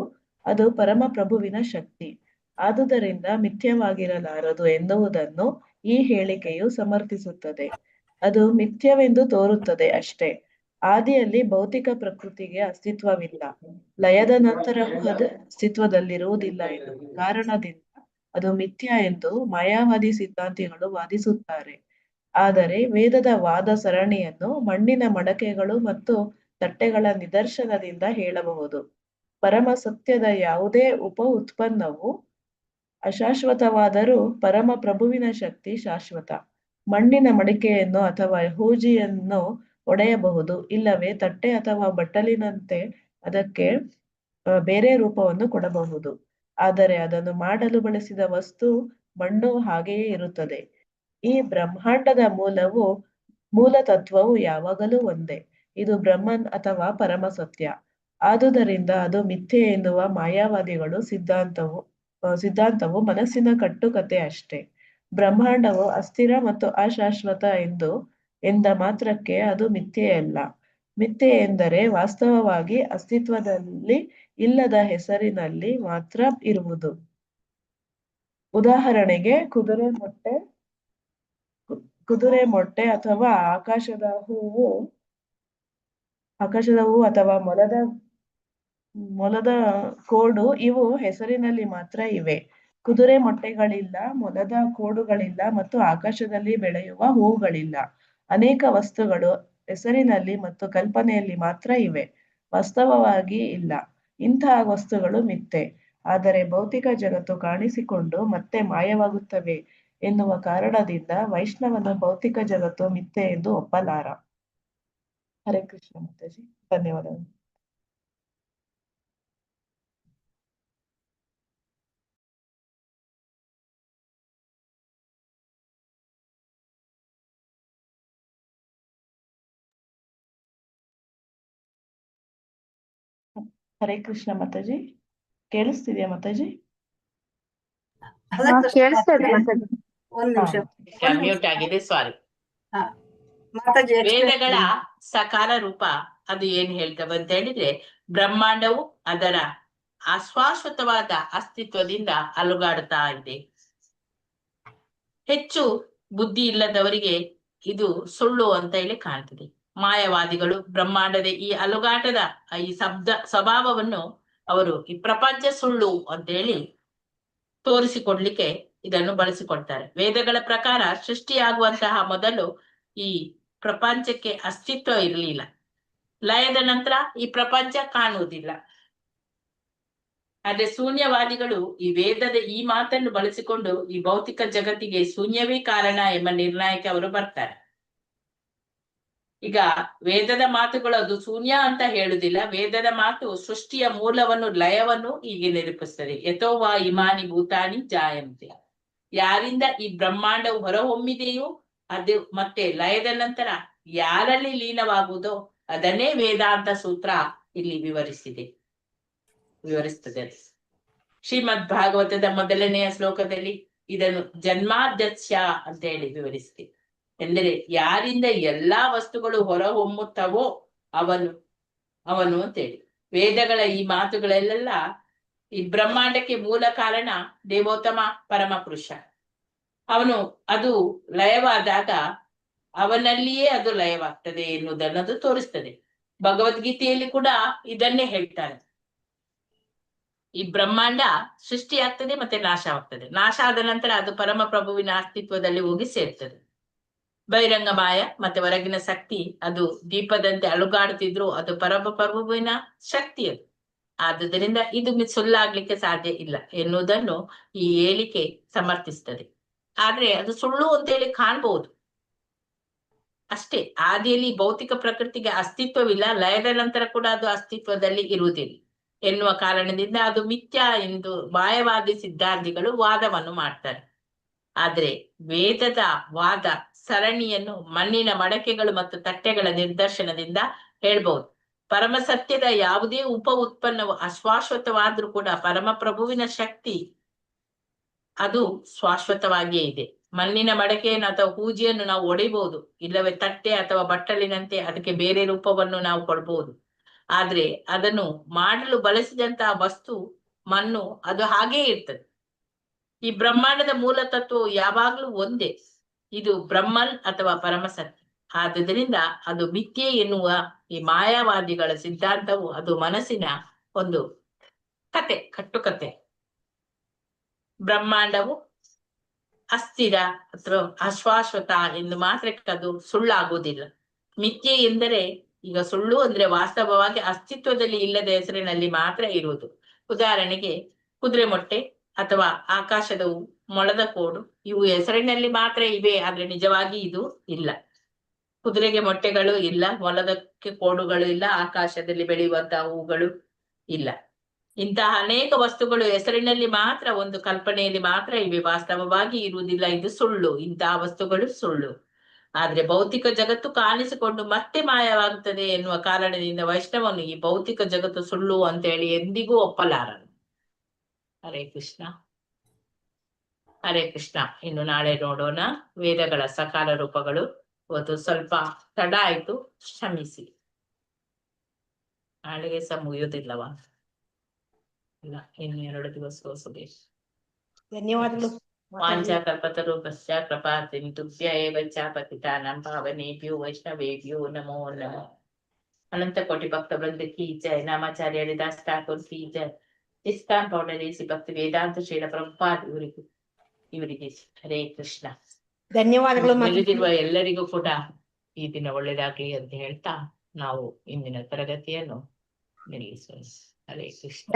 ಅದು ಪರಮಪ್ರಭುವಿನ ಶಕ್ತಿ. ಆದುದರಿಂದ ಮಿಥ್ಯವಾಗಿರಲಾರದು ಎನ್ನುವುದನ್ನು ಈ ಹೇಳಿಕೆಯು ಸಮರ್ಥಿಸುತ್ತದೆ. ಅದು ಮಿಥ್ಯವೆಂದು ತೋರುತ್ತದೆ ಅಷ್ಟೇ. ಆದಿಯಲ್ಲಿ ಭೌತಿಕ ಪ್ರಕೃತಿಗೆ ಅಸ್ತಿತ್ವವಿಲ್ಲ. ಲಯದ ನಂತರವೂ ಅದು ಅಸ್ತಿತ್ವದಲ್ಲಿರುವುದಿಲ್ಲ ಎನ್ನುವ ಕಾರಣದಿಂದ ಅದು ಮಿಥ್ಯ ಎಂದು ಮಾಯಾವಾದಿ ಸಿದ್ಧಾಂತಿಗಳು ವಾದಿಸುತ್ತಾರೆ. ಆದರೆ ವೇದದ ವಾದ ಸರಣಿಯನ್ನು ಮಣ್ಣಿನ ಮಡಕೆಗಳು ಮತ್ತು ತಟ್ಟೆಗಳ ನಿದರ್ಶನದಿಂದ ಹೇಳಬಹುದು. ಪರಮ ಸತ್ಯದ ಯಾವುದೇ ಉಪ ಉತ್ಪನ್ನವು ಅಶಾಶ್ವತವಾದರೂ ಪರಮ ಪ್ರಭುವಿನ ಶಕ್ತಿ ಶಾಶ್ವತ. ಮಣ್ಣಿನ ಮಡಿಕೆಯನ್ನು ಅಥವಾ ಹೂಜಿಯನ್ನು ಒಡೆಯಬಹುದು, ಇಲ್ಲವೇ ತಟ್ಟೆ ಅಥವಾ ಬಟ್ಟಲಿನಂತೆ ಅದಕ್ಕೆ ಬೇರೆ ರೂಪವನ್ನು ಕೊಡಬಹುದು. ಆದರೆ ಅದನ್ನು ಮಾಡಲು ಬಳಸಿದ ವಸ್ತು ಮಣ್ಣು ಹಾಗೆಯೇ ಇರುತ್ತದೆ. ಈ ಬ್ರಹ್ಮಾಂಡದ ಮೂಲ ತತ್ವವು ಯಾವಾಗಲೂ ಒಂದೇ. ಇದು ಬ್ರಹ್ಮನ್ ಅಥವಾ ಪರಮ ಸತ್ಯ. ಆದುದರಿಂದ ಅದು ಮಿಥ್ಯೆ ಎನ್ನುವ ಮಾಯಾವಾದಿಗಳು ಸಿದ್ಧಾಂತವು ಮನಸ್ಸಿನ ಕಟ್ಟುಕತೆ ಅಷ್ಟೇ. ಬ್ರಹ್ಮಾಂಡವು ಅಸ್ಥಿರ ಮತ್ತು ಅಶಾಶ್ವತ ಎಂದ ಮಾತ್ರಕ್ಕೆ ಅದು ಮಿಥ್ಯೆಯಲ್ಲ. ಮಿಥ್ಯೆ ಎಂದರೆ ವಾಸ್ತವವಾಗಿ ಅಸ್ತಿತ್ವದಲ್ಲಿ ಇಲ್ಲದ ಹೆಸರಿನಲ್ಲಿ ಮಾತ್ರ ಇರುವುದು. ಉದಾಹರಣೆಗೆ ಕುದುರೆ ಮೊಟ್ಟೆ ಅಥವಾ ಆಕಾಶದ ಹೂವು ಅಥವಾ ಮೊಲದ ಕೋಡು ಇವು ಹೆಸರಿನಲ್ಲಿ ಮಾತ್ರ ಇವೆ. ಕುದುರೆ ಮೊಟ್ಟೆಗಳಿಲ್ಲ, ಮೊಲದ ಕೋಡುಗಳಿಲ್ಲ ಮತ್ತು ಆಕಾಶದಲ್ಲಿ ಬೆಳೆಯುವ ಹೂವುಗಳಿಲ್ಲ. ಅನೇಕ ವಸ್ತುಗಳು ಹೆಸರಿನಲ್ಲಿ ಮತ್ತು ಕಲ್ಪನೆಯಲ್ಲಿ ಮಾತ್ರ ಇವೆ, ವಾಸ್ತವವಾಗಿ ಇಲ್ಲ. ಇಂತಹ ವಸ್ತುಗಳು ಮಿಥ್ಯೆ. ಆದರೆ ಭೌತಿಕ ಜಗತ್ತು ಕಾಣಿಸಿಕೊಂಡು ಮತ್ತೆ ಮಾಯವಾಗುತ್ತವೆ ಎನ್ನುವ ಕಾರಣದಿಂದ ವೈಷ್ಣವನು ಭೌತಿಕ ಜಗತ್ತು ಮಿಥ್ಯೆ ಎಂದು ಒಪ್ಪಲಾರ. ಹರೇ ಕೃಷ್ಣ ಮಾತಾಜಿ. ಧನ್ಯವಾದಗಳು. ಹರೇ ಕೃಷ್ಣ ಮಾತಾಜಿ. ಕೇಳಿಸ್ತಿದ್ಯಾ ಮಾತಾಜಿ? ಹರೇ ಕೃಷ್ಣ ಕೇಳಿಸ್ತಾ ಇದೆ ಮಾತಾಜಿ. ಮಾತಾಜಿ. ಒಂದ್ ನಿಮಿಷ ಮ್ಯೂಟ್ ಆಗಿದೆ, ಸಾರಿ. ಹಾ ಮಾತಾಜಿ ವೇದಗಳ ಎಕ್ಸ್ಪ್ಲೇನ್. ಸಕಾಲ ರೂಪ ಅದು ಏನ್ ಹೇಳ್ತವೆ ಅಂತ ಹೇಳಿದ್ರೆ, ಬ್ರಹ್ಮಾಂಡವು ಅದರ ಅಶ್ವಾಶ್ವತವಾದ ಅಸ್ತಿತ್ವದಿಂದ ಅಲುಗಾಡ್ತಾ ಇದೆ. ಹೆಚ್ಚು ಬುದ್ಧಿ ಇಲ್ಲದವರಿಗೆ ಇದು ಸುಳ್ಳು ಅಂತ ಹೇಳಿ ಕಾಣ್ತದೆ. ಮಾಯವಾದಿಗಳು ಬ್ರಹ್ಮಾಂಡದ ಈ ಅಲುಗಾಟದ ಈ ಸ್ವಭಾವವನ್ನು ಅವರು ಈ ಪ್ರಪಂಚ ಸುಳ್ಳು ಅಂತ ಹೇಳಿ ತೋರಿಸಿಕೊಡ್ಲಿಕ್ಕೆ ಇದನ್ನು ಬಳಸಿಕೊಡ್ತಾರೆ. ವೇದಗಳ ಪ್ರಕಾರ ಸೃಷ್ಟಿಯಾಗುವಂತಹ ಮೊದಲು ಈ ಪ್ರಪಂಚಕ್ಕೆ ಅಸ್ತಿತ್ವ ಇರಲಿಲ್ಲ. ಲಯದ ನಂತರ ಈ ಪ್ರಪಂಚ ಕಾಣುವುದಿಲ್ಲ. ಆದ್ರೆ ಶೂನ್ಯವಾದಿಗಳು ಈ ವೇದದ ಈ ಮಾತನ್ನು ಬಳಸಿಕೊಂಡು ಈ ಭೌತಿಕ ಜಗತ್ತಿಗೆ ಶೂನ್ಯವೇ ಕಾರಣ ಎಂಬ ನಿರ್ಣಯಕ್ಕೆ ಅವರು ಬರ್ತಾರೆ. ಈಗ ವೇದದ ಮಾತುಗಳು ಅದು ಶೂನ್ಯ ಅಂತ ಹೇಳುದಿಲ್ಲ. ವೇದದ ಮಾತು ಸೃಷ್ಟಿಯ ಮೂಲವನ್ನು, ಲಯವನ್ನು ಹೀಗೆ ನಿರೂಪಿಸ್ತದೆ. ಯಥೋವಾ ಇಮಾನಿ ಭೂತಾನಿ ಜಾಯಂತೆ. ಯಾರಿಂದ ಈ ಬ್ರಹ್ಮಾಂಡವು ಹೊರಹೊಮ್ಮಿದೆಯೋ ಅದು ಮತ್ತೆ ಲಯದ ನಂತರ ಯಾರಲ್ಲಿ ಲೀನವಾಗುವುದೋ ಅದನ್ನೇ ವೇದಾಂತ ಸೂತ್ರ ಇಲ್ಲಿ ವಿವರಿಸ್ತದೆ. ಶ್ರೀಮದ್ ಭಾಗವತದ ಮೊದಲನೆಯ ಶ್ಲೋಕದಲ್ಲಿ ಇದನ್ನು ಜನ್ಮಾದ್ಯಸ್ಯ ಅಂತ ಹೇಳಿ ವಿವರಿಸಿದೆ. ಎಂದರೆ ಯಾರಿಂದ ಎಲ್ಲಾ ವಸ್ತುಗಳು ಹೊರಹೊಮ್ಮುತ್ತವೋ ಅವನು ಅಂತೇಳಿ. ವೇದಗಳ ಈ ಮಾತುಗಳೆಲ್ಲ ಈ ಬ್ರಹ್ಮಾಂಡಕ್ಕೆ ಮೂಲ ಕಾರಣ ದೇವೋತ್ತಮ ಪರಮ ಪುರುಷ. ಅದು ಲಯವಾದಾಗ ಅವನಲ್ಲಿಯೇ ಅದು ಲಯವಾಗ್ತದೆ ಎನ್ನುವುದನ್ನು ಅದು ತೋರಿಸ್ತದೆ. ಭಗವದ್ಗೀತೆಯಲ್ಲಿ ಕೂಡ ಇದನ್ನೇ ಹೇಳ್ತಾರೆ. ಈ ಬ್ರಹ್ಮಾಂಡ ಸೃಷ್ಟಿಯಾಗ್ತದೆ ಮತ್ತೆ ನಾಶವಾಗ್ತದೆ. ನಾಶ ಆದ ನಂತರ ಅದು ಪರಮ ಪ್ರಭುವಿನ ಅಸ್ತಿತ್ವದಲ್ಲಿ ಹೋಗಿ ಸೇರ್ತದೆ. ಬಹಿರಂಗ ಮಾಯ ಮತ್ತೆ ಹೊರಗಿನ ಶಕ್ತಿ ಅದು ದೀಪದಂತೆ ಅಲುಗಾಡುತ್ತಿದ್ರು ಅದು ಪರಮ ಪ್ರಭುವಿನ ಶಕ್ತಿ ಅದು. ಆದುದರಿಂದ ಇದು ಸುಳ್ಳಾಗ್ಲಿಕ್ಕೆ ಸಾಧ್ಯ ಇಲ್ಲ ಎನ್ನುವುದನ್ನು ಈ ಹೇಳಿಕೆ ಸಮರ್ಥಿಸ್ತದೆ. ಆದ್ರೆ ಅದು ಸುಳ್ಳು ಅಂತ ಹೇಳಿ ಕಾಣ್ಬಹುದು ಅಷ್ಟೇ. ಆದಿಯಲ್ಲಿ ಭೌತಿಕ ಪ್ರಕೃತಿಗೆ ಅಸ್ತಿತ್ವವಿಲ್ಲ, ಲಯದ ನಂತರ ಕೂಡ ಅದು ಅಸ್ತಿತ್ವದಲ್ಲಿ ಇರುವುದಿಲ್ಲ ಎನ್ನುವ ಕಾರಣದಿಂದ ಅದು ಮಿಥ್ಯ ಎಂದು ಮಾಯವಾದಿ ಸಿದ್ಧಾಂತಿಗಳು ವಾದವನ್ನು ಮಾಡ್ತಾರೆ. ಆದ್ರೆ ವೇದದ ವಾದ ಸರಣಿಯನ್ನು ಮಣ್ಣಿನ ಮಡಕೆಗಳು ಮತ್ತು ತಟ್ಟೆಗಳ ನಿದರ್ಶನದಿಂದ ಹೇಳ್ಬಹುದು. ಪರಮ ಸತ್ಯದ ಯಾವುದೇ ಉಪ ಉತ್ಪನ್ನವು ಅಶ್ವಾಶ್ವತವಾದ್ರೂ ಕೂಡ ಪರಮ ಪ್ರಭುವಿನ ಶಕ್ತಿ ಅದು ಶಾಶ್ವತವಾಗಿಯೇ ಇದೆ. ಮಣ್ಣಿನ ಮಡಕೆಯನ್ನು ಅಥವಾ ಹೂಜಿಯನ್ನು ನಾವು ಒಡೆಯಬಹುದು, ಇಲ್ಲವೇ ತಟ್ಟೆ ಅಥವಾ ಬಟ್ಟಲಿನಂತೆ ಅದಕ್ಕೆ ಬೇರೆ ರೂಪವನ್ನು ನಾವು ಕೊಡ್ಬಹುದು. ಆದ್ರೆ ಅದನ್ನು ಮಾಡಲು ಬಳಸಿದಂತಹ ವಸ್ತು ಮಣ್ಣು ಅದು ಹಾಗೇ ಇರ್ತದೆ. ಈ ಬ್ರಹ್ಮಾಂಡದ ಮೂಲ ತತ್ವವು ಯಾವಾಗ್ಲೂ ಒಂದೇ. ಇದು ಬ್ರಹ್ಮನ್ ಅಥವಾ ಪರಮಸತ್ಯ. ಆದುದರಿಂದ ಅದು ಮಿಥ್ಯೆ ಎನ್ನುವ ಈ ಮಾಯಾವಾದಿಗಳ ಸಿದ್ಧಾಂತವು ಅದು ಮನಸ್ಸಿನ ಒಂದು ಕಟ್ಟುಕತೆ. ಬ್ರಹ್ಮಾಂಡವು ಅಸ್ಥಿರ ಅಥವಾ ಅಶ್ವಾಶ್ವತ ಎಂದು ಮಾತ್ರಕ್ಕೆ ಅದು ಸುಳ್ಳಾಗುವುದಿಲ್ಲ. ಮಿಥ್ಯೆ ಎಂದರೆ ಈಗ ಸುಳ್ಳು ಅಂದ್ರೆ ವಾಸ್ತವವಾಗಿ ಅಸ್ತಿತ್ವದಲ್ಲಿ ಇಲ್ಲದ ಹೆಸರಿನಲ್ಲಿ ಮಾತ್ರ ಇರುವುದು. ಉದಾಹರಣೆಗೆ ಕುದುರೆ ಮೊಟ್ಟೆ ಅಥವಾ ಆಕಾಶದ ಮೊಳದ ಕೋಡು, ಇವು ಹೆಸರಿನಲ್ಲಿ ಮಾತ್ರ ಇವೆ, ಆದ್ರೆ ನಿಜವಾಗಿ ಇದು ಇಲ್ಲ. ಕುದುರೆಗೆ ಮೊಟ್ಟೆಗಳು ಇಲ್ಲ, ಮೊಲದಕ್ಕೆ ಕೋಡುಗಳು ಇಲ್ಲ, ಆಕಾಶದಲ್ಲಿ ಬೆಳೆಯುವಂತಹ ಹೂಗಳು ಇಲ್ಲ. ಇಂತಹ ಅನೇಕ ವಸ್ತುಗಳು ಹೆಸರಿನಲ್ಲಿ ಮಾತ್ರ, ಒಂದು ಕಲ್ಪನೆಯಲ್ಲಿ ಮಾತ್ರ ಇವೆ, ವಾಸ್ತವವಾಗಿ ಇರುವುದಿಲ್ಲ. ಇದು ಸುಳ್ಳು. ಇಂತಹ ವಸ್ತುಗಳು ಸುಳ್ಳು. ಆದ್ರೆ ಭೌತಿಕ ಜಗತ್ತು ಕಾಣಿಸಿಕೊಂಡು ಮತ್ತೆ ಮಾಯವಾಗುತ್ತದೆ ಎನ್ನುವ ಕಾರಣದಿಂದ ವೈಷ್ಣವನು ಈ ಭೌತಿಕ ಜಗತ್ತು ಸುಳ್ಳು ಅಂತ ಹೇಳಿ ಎಂದಿಗೂ ಒಪ್ಪಲಾರನು. ಹರೇ ಕೃಷ್ಣ, ಹರೇ ಕೃಷ್ಣ. ಇನ್ನು ನಾಳೆ ನೋಡೋಣ ವೇದಗಳ ಸಕಾಲ ರೂಪಗಳು. ಇವತ್ತು ಸ್ವಲ್ಪ ತಡ ಆಯ್ತು, ಕ್ಷಮಿಸಿ. ನಾಳೆಗೆ ಸಹ ಮುಗಿಯೋದಿಲ್ಲವಾ? ಇಲ್ಲ, ಇನ್ನು 2 ದಿವಸ ಹೊಸದೇಶ. ಧನ್ಯವಾದಗಳು. ವಾಂಚಾ ಕಲ್ಪತರುಭ್ಯಶ್ಚ ಕೃಪಾ ಸಿಂಧುಭ್ಯ ಏವ ಚ ಪತಿತಾನಾಂ ಪಾವನೇಭ್ಯೋ ವೈಷ್ಣವೇಭ್ಯೋ ನಮೋ ನಮಃ. ಅನಂತ ಕೋಟಿ ಭಕ್ತ ವೃಂದ ಕಿ ಜಯ. ನಾಮಾಚಾರ್ಯ ಹರಿದಾಸ್ ಠಾಕೂರ್ ಕಿ ಜಯ. ಇಸ್ಕಾನ್ ಪೌಂಡರೇಸಿ ಭಕ್ತಿ ವೇದಾಂತ ಶ್ರೀಲ ಪ್ರಭುಪಾದ್ ಇವರಿಗೆ ಹರೇ ಕೃಷ್ಣ. ಧನ್ಯವಾದಗಳು. ನೆರೆದಿರುವ ಎಲ್ಲರಿಗೂ ಕೂಡ ಈ ದಿನ ಒಳ್ಳೆಯದಾಗ್ಲಿ ಅಂತ ಹೇಳ್ತಾ ನಾವು ಇಂದಿನ ತರಗತಿಯನ್ನು ನಿಲ್ಲಿಸೋಣ. ಹರೇ ಕೃಷ್ಣ.